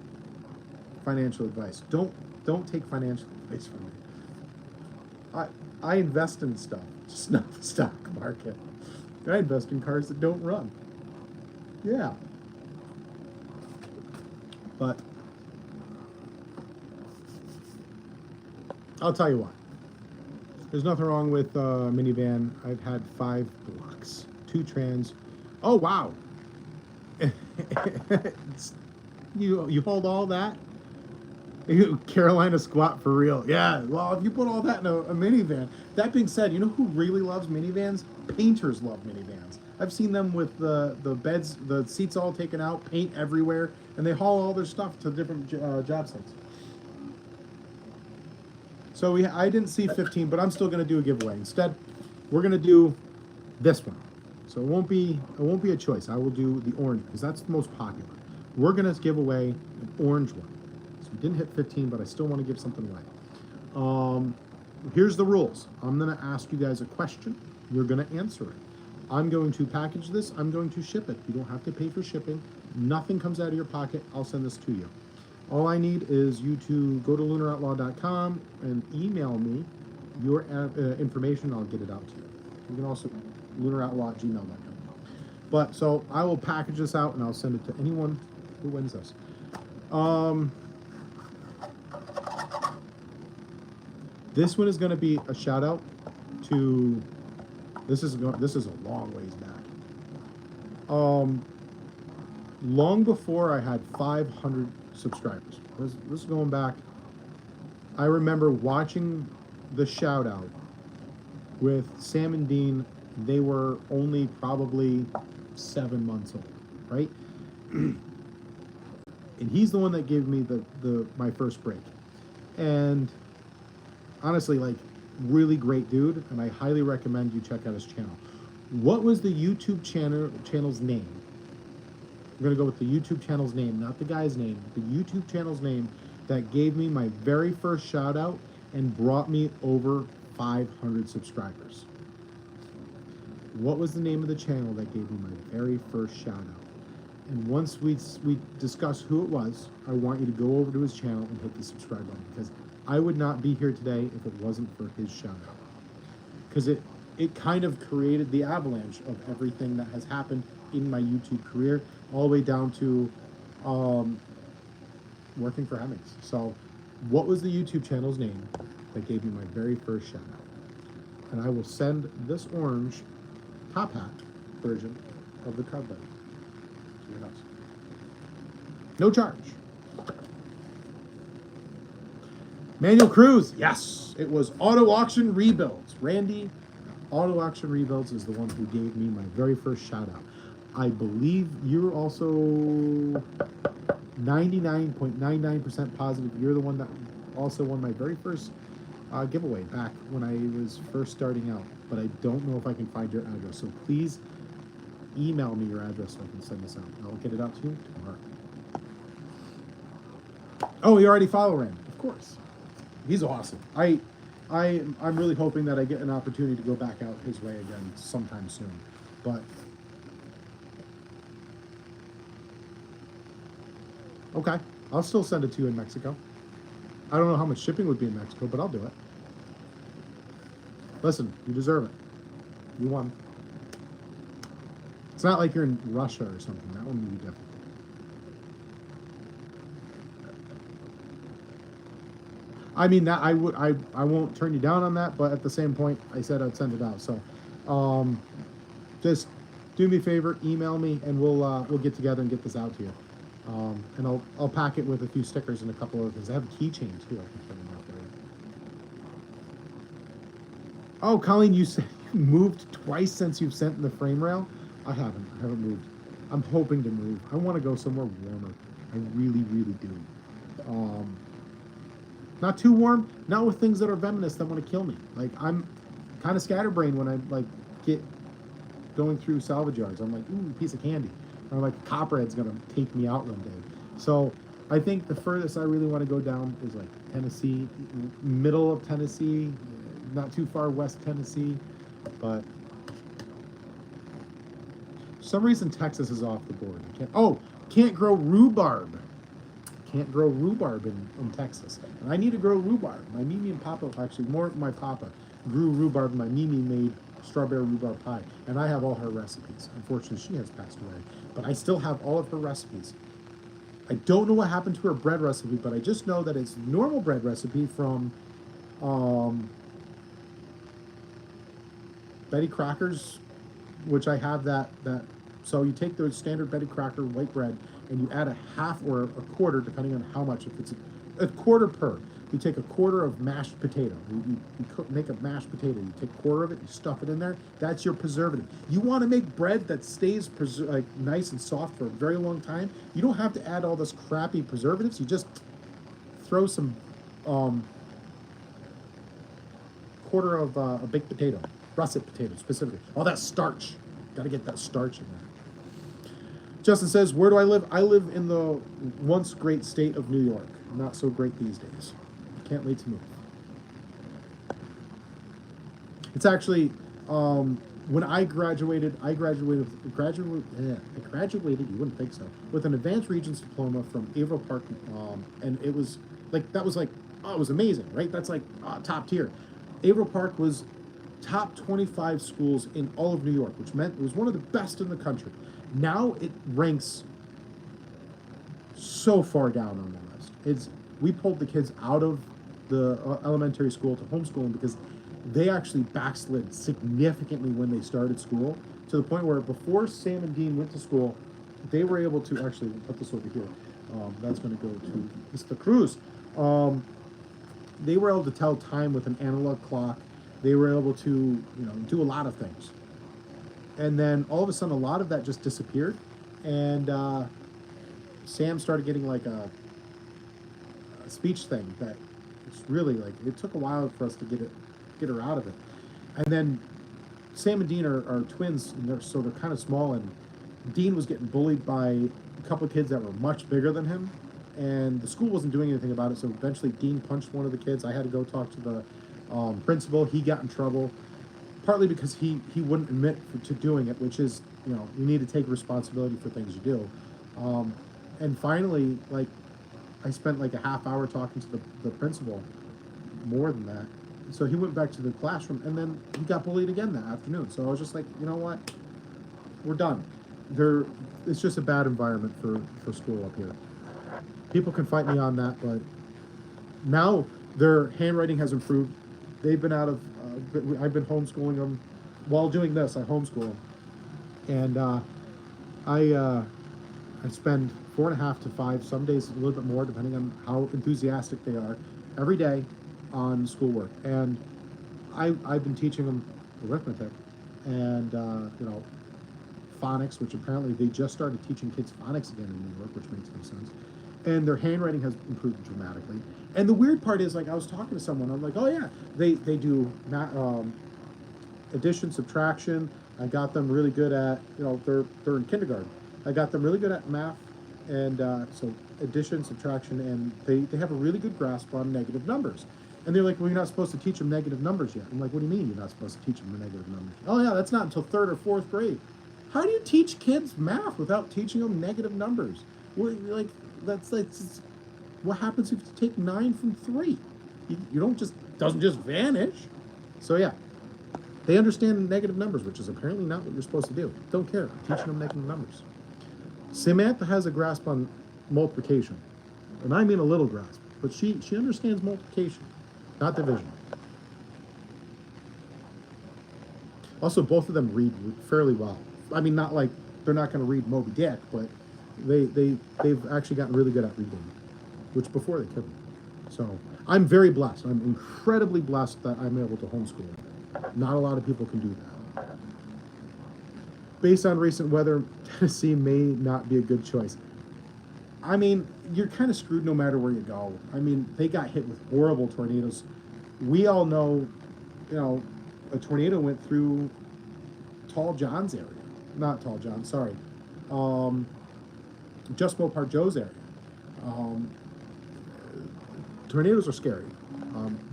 Speaker 1: financial advice. Don't take financial advice from me. I invest in stuff, just not the stock market. I invest in cars that don't run. Yeah. But I'll tell you what. There's nothing wrong with a minivan. I've had 5 blocks, 2 trans. Oh, wow. You hold all that? Carolina squat for real. Yeah, well, if you put all that in a minivan. That being said, you know who really loves minivans? Painters love minivans. I've seen them with the beds, the seats all taken out, paint everywhere, and they haul all their stuff to different job sites. So I didn't see 15, but I'm still going to do a giveaway. Instead, we're going to do this one. So it won't be a choice. I will do the orange because that's the most popular. We're going to give away an orange one. So we didn't hit 15, but I still want to give something away. Here's the rules. I'm going to ask you guys a question. You're going to answer it. I'm going to package this. I'm going to ship it. You don't have to pay for shipping. Nothing comes out of your pocket. I'll send this to you. All I need is you to go to LunarOutlaw.com and email me your information. I'll get it out to you. You can also LunarOutlaw@gmail.com. But so I will package this out and I'll send it to anyone who wins this. This one is going to be a shout out to. This is a long ways back. Long before I had 500 subscribers. This is going back. I remember watching the shout out with Sam and Dean. They were only probably 7 months old, right? And he's the one that gave me my first break. And honestly, like, really great dude, and I highly recommend you check out his channel. What was the YouTube channel's name? I'm gonna go with the YouTube channel's name, not the guy's name. The YouTube channel's name that gave me my very first shout out and brought me over 500 subscribers. What was the name of the channel that gave me my very first shout out? And once we discuss who it was, I want you to go over to his channel and hit the subscribe button, because I would not be here today if it wasn't for his shout out. Because it kind of created the avalanche of everything that has happened in my YouTube career, all the way down to working for Hemmings. So what was the YouTube channel's name that gave me my very first shout out? And I will send this orange top hat version of the card button to your house. No charge. Manual Cruz, yes, it was Auto Auction Rebuilds. Randy, Auto Auction Rebuilds is the one who gave me my very first shout out. I believe you're also 99.99% positive you're the one that also won my very first giveaway back when I was first starting out, but I don't know if I can find your address. So please email me your address so I can send this out. I'll get it out to you tomorrow. Oh, you already follow Rand, of course. He's awesome. I'm really hoping that I get an opportunity to go back out his way again sometime soon. But okay, I'll still send it to you in Mexico. I don't know how much shipping would be in Mexico, but I'll do it. Listen, you deserve it. You won. It's not like you're in Russia or something. That one would be different. I mean, that I won't turn you down on that, but at the same point, I said I'd send it out. So, just do me a favor, email me, and we'll get together and get this out to you. And I'll pack it with a few stickers and a couple of things. I have a keychain too. I can put them out there. Oh, Colleen, you said you moved twice since you've sent in the frame rail. I haven't moved. I'm hoping to move. I want to go somewhere warmer. I really, really do. Not too warm, not with things that are venomous that want to kill me. Like, I'm kind of scatterbrained when I like get going through salvage yards. I'm like, ooh, piece of candy. Or like a copperhead's gonna take me out one day. So I think the furthest I really want to go down is like Tennessee, middle of Tennessee, not too far west Tennessee, but for some reason Texas is off the board. Can't grow rhubarb. Can't grow rhubarb in Texas. And I need to grow rhubarb. My Mimi and Papa, actually more my Papa, grew rhubarb. My Mimi made strawberry rhubarb pie. And I have all her recipes. Unfortunately, she has passed away. But I still have all of her recipes. I don't know what happened to her bread recipe, but I just know that it's normal bread recipe from Betty Crocker's, which I have that. So you take the standard Betty Crocker white bread and you add a half or a quarter, depending on how much. If it's a quarter per, you take a quarter of mashed potato. You make a mashed potato. You take a quarter of it, you stuff it in there. That's your preservative. You want to make bread that stays like nice and soft for a very long time. You don't have to add all this crappy preservatives. You just throw some quarter of a baked potato, russet potato specifically. All that starch. Got to get that starch in there. Justin says, where do I live? I live in the once great state of New York. Not so great these days. Can't wait to move. It's actually, when I graduated, I graduated, you wouldn't think so, with an advanced Regents diploma from Averill Park, and it was like, that was like, oh, it was amazing, right? That's like top tier. Averill Park was top 25 schools in all of New York, which meant it was one of the best in the country. Now it ranks so far down on the list. We pulled the kids out of the elementary school to homeschooling because they actually backslid significantly when they started school, to the point where before Sam and Dean went to school, they were able to actually put this over here. That's going to go to Mr. Cruz. They were able to tell time with an analog clock. They were able to, do a lot of things. And then all of a sudden, a lot of that just disappeared, and Sam started getting like a speech thing that it's really like, it took a while for us to get her out of it. And then Sam and Dean are twins, and they're kind of small, and Dean was getting bullied by a couple of kids that were much bigger than him, and the school wasn't doing anything about it. So eventually Dean punched one of the kids. I had to go talk to the principal. He got in trouble, partly because he wouldn't admit to doing it, which is, you need to take responsibility for things you do. And finally, like, I spent like a half hour talking to the principal, more than that. So he went back to the classroom, and then he got bullied again that afternoon. So I was just like, you know what? We're done. It's just a bad environment for school up here. People can fight me on that, but now their handwriting has improved. They've been out of, I've been homeschooling them. While doing this, I homeschool them. And I spend 4.5 to 5, some days a little bit more, depending on how enthusiastic they are, every day on schoolwork. And I've been teaching them arithmetic and phonics, which apparently they just started teaching kids phonics again in New York, which makes no sense. And their handwriting has improved dramatically. And the weird part is, like, I was talking to someone, I'm like, oh yeah, they do addition, subtraction. I got them really good at, they're in kindergarten. I got them really good at math, and so addition, subtraction, and they have a really good grasp on negative numbers. And they're like, well, you're not supposed to teach them negative numbers yet. I'm like, what do you mean you're not supposed to teach them the negative numbers? Oh yeah, that's not until 3rd or 4th grade. How do you teach kids math without teaching them negative numbers? Well, like, that's what happens if you take 9 from 3? You don't doesn't just vanish. So yeah, they understand negative numbers, which is apparently not what you're supposed to do. Don't care. I'm teaching them negative numbers. Samantha has a grasp on multiplication, and I mean a little grasp, but she understands multiplication, not division. Also, both of them read fairly well. I mean, not like they're not going to read Moby Dick, but they've actually gotten really good at reading, which before they couldn't. So I'm very blessed. I'm incredibly blessed that I'm able to homeschool. Not a lot of people can do that. Based on recent weather, Tennessee may not be a good choice. I mean, you're kind of screwed no matter where you go. I mean, they got hit with horrible tornadoes. We all know, a tornado went through Tall John's area. Not Tall John, sorry. Just Mopar Joe's area. Tornadoes are scary.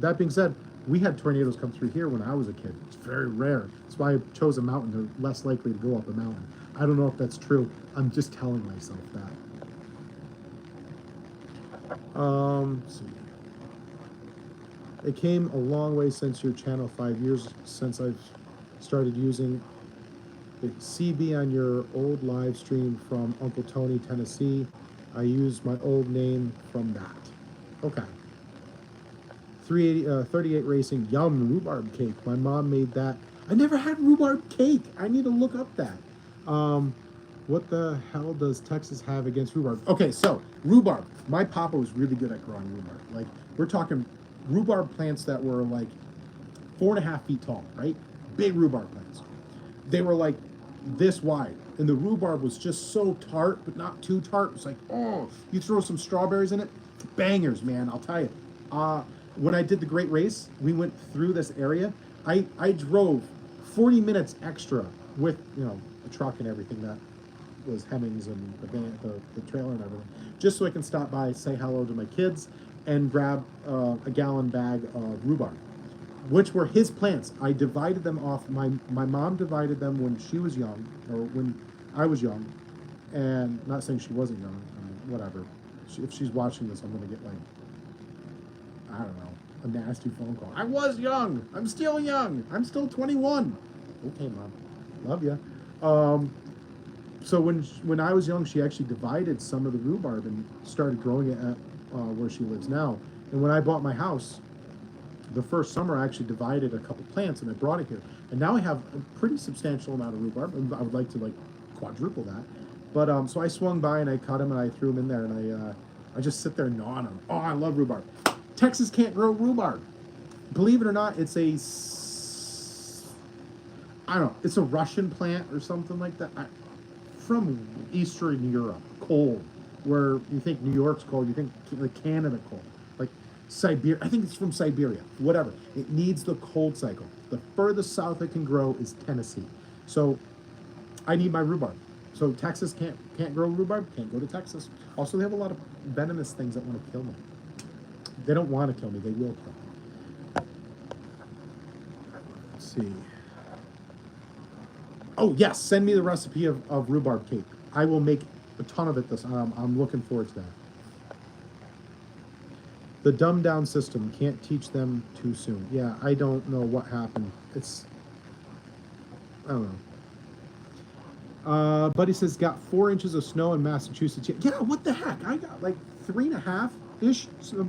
Speaker 1: That being said, we had tornadoes come through here when I was a kid. It's very rare. That's why I chose a mountain. They're less likely to go up a mountain. I don't know if that's true. I'm just telling myself that. Let's see. It came a long way since your channel, 5 years since I've started using the CB on your old live stream from Uncle Tony, Tennessee. I used my old name from that. Okay. 38 Racing, yum, rhubarb cake. My mom made that. I never had rhubarb cake. I need to look up that. What the hell does Texas have against rhubarb? Okay, so rhubarb. My papa was really good at growing rhubarb. Like, we're talking rhubarb plants that were like 4.5 feet tall, right? Big rhubarb plants. They were like this wide, and the rhubarb was just so tart, but not too tart. It's like, oh, you throw some strawberries in it, bangers, man. I'll tell you. When I did the Great Race, we went through this area. I drove 40 minutes extra with the truck and everything that was Hemmings and the van, the trailer and everything, just so I can stop by, say hello to my kids, and grab a gallon bag of rhubarb. which were his plants. I divided them off. My mom divided them when she was young, or when I was young, and not saying she wasn't young. I mean, whatever. If she's watching this, I'm gonna get like, I don't know, a nasty phone call. I was young. I'm still young. I'm still 21. Okay, Mom. Love ya. So when I was young, she actually divided some of the rhubarb and started growing it at where she lives now. And when I bought my house, the first summer I actually divided a couple plants and I brought it here. And now I have a pretty substantial amount of rhubarb, and I would like to like quadruple that. But so I swung by and I cut them and I threw them in there, and I just sit there and gnaw on them. Oh, I love rhubarb. Texas can't grow rhubarb. Believe it or not, it's I don't know, it's a Russian plant or something like that. From Eastern Europe, cold, where you think New York's cold, you think like Canada cold, like Siberia. I think it's from Siberia. Whatever. It needs the cold cycle. The furthest south it can grow is Tennessee. So I need my rhubarb. So Texas can't grow rhubarb. Can't go to Texas. Also, they have a lot of venomous things that want to kill me. They don't want to kill me. They will kill me. Let's see. Oh, yes, send me the recipe of rhubarb cake. I will make a ton of it this I'm looking forward to that. The dumbed down system, can't teach them too soon. Yeah, I don't know what happened. I don't know. Buddy says, got 4 inches of snow in Massachusetts. Yeah, what the heck? I got like 3.5-ish. So,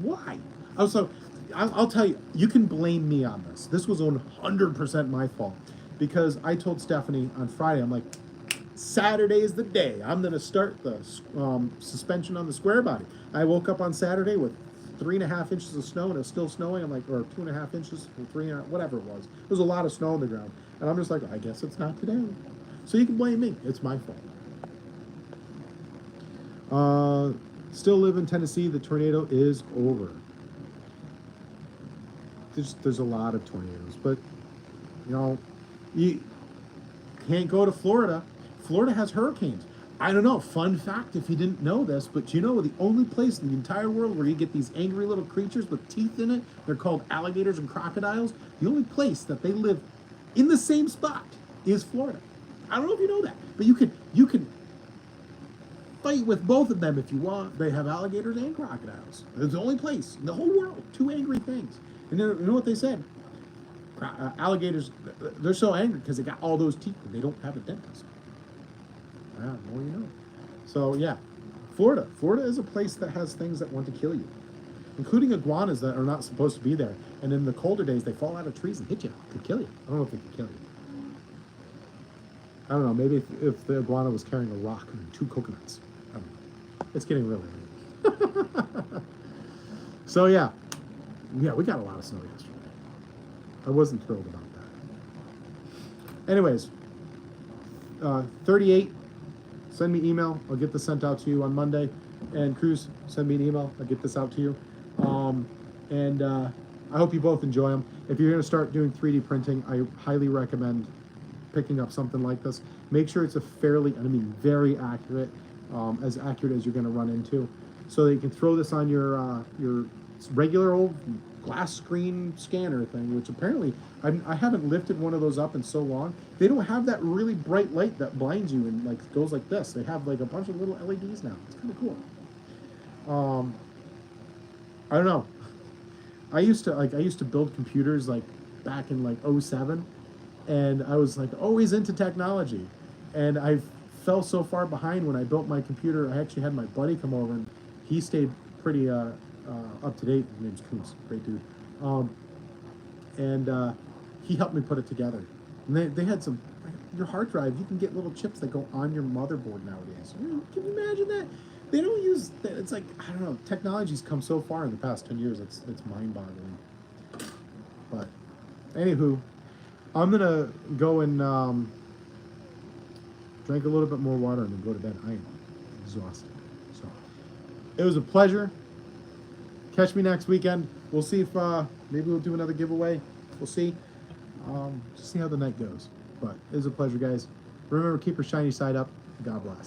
Speaker 1: why? Also, I'll tell you, you can blame me on this. This was 100% my fault. Because I told Stephanie on Friday, I'm like, Saturday is the day. I'm going to start the suspension on the square body. I woke up on Saturday with 3.5 inches of snow, and it was still snowing. I'm like, or 2.5 inches, or 3.5, whatever it was. There was a lot of snow on the ground. And I'm just like, I guess it's not today. So you can blame me. It's my fault. Still live in Tennessee. The tornado is over. There's a lot of tornadoes. But, you know, you can't go to Florida. Florida has hurricanes. I don't know, fun fact if you didn't know this, but you know the only place in the entire world where you get these angry little creatures with teeth in it, they're called alligators and crocodiles, the only place that they live in the same spot is Florida. I don't know if you know that, but you can fight with both of them if you want. They have alligators and crocodiles. It's the only place in the whole world, 2 angry things. And you know what they said? Alligators, they're so angry because they got all those teeth and they don't have a dentist. Yeah, more you know. So yeah, Florida. Florida is a place that has things that want to kill you, including iguanas that are not supposed to be there. And in the colder days, they fall out of trees and hit you to kill you. I don't know if they can kill you. I don't know. Maybe if the iguana was carrying a rock and 2 coconuts. I don't know. It's getting really late. So yeah, we got a lot of snow yesterday. I wasn't thrilled about that. Anyways, 38, send me email. I'll get this sent out to you on Monday. And Cruz, send me an email. I'll get this out to you. I hope you both enjoy them. If you're going to start doing 3D printing, I highly recommend picking up something like this. Make sure it's a very accurate, as accurate as you're going to run into, so that you can throw this on your regular old glass screen scanner thing, which apparently I haven't lifted one of those up in so long. They don't have that really bright light that blinds you and like goes like this. They have like a bunch of little LEDs now. It's kind of cool. I don't know. I used to build computers like back in like 07, and I was like always into technology, and I fell so far behind when I built my computer. I actually had my buddy come over, and he stayed pretty up to date. His name's Coons, great dude. He helped me put it together. And they had some, your hard drive, you can get little chips that go on your motherboard nowadays. Can you imagine that? They don't use, it's like, I don't know, technology's come so far in the past 10 years, it's mind-boggling. But, anywho, I'm going to go and drink a little bit more water and then go to bed. I am exhausted. So, it was a pleasure. Catch me next weekend. We'll see if maybe we'll do another giveaway. We'll see. Just see how the night goes. But it was a pleasure, guys. Remember, keep your shiny side up. God bless.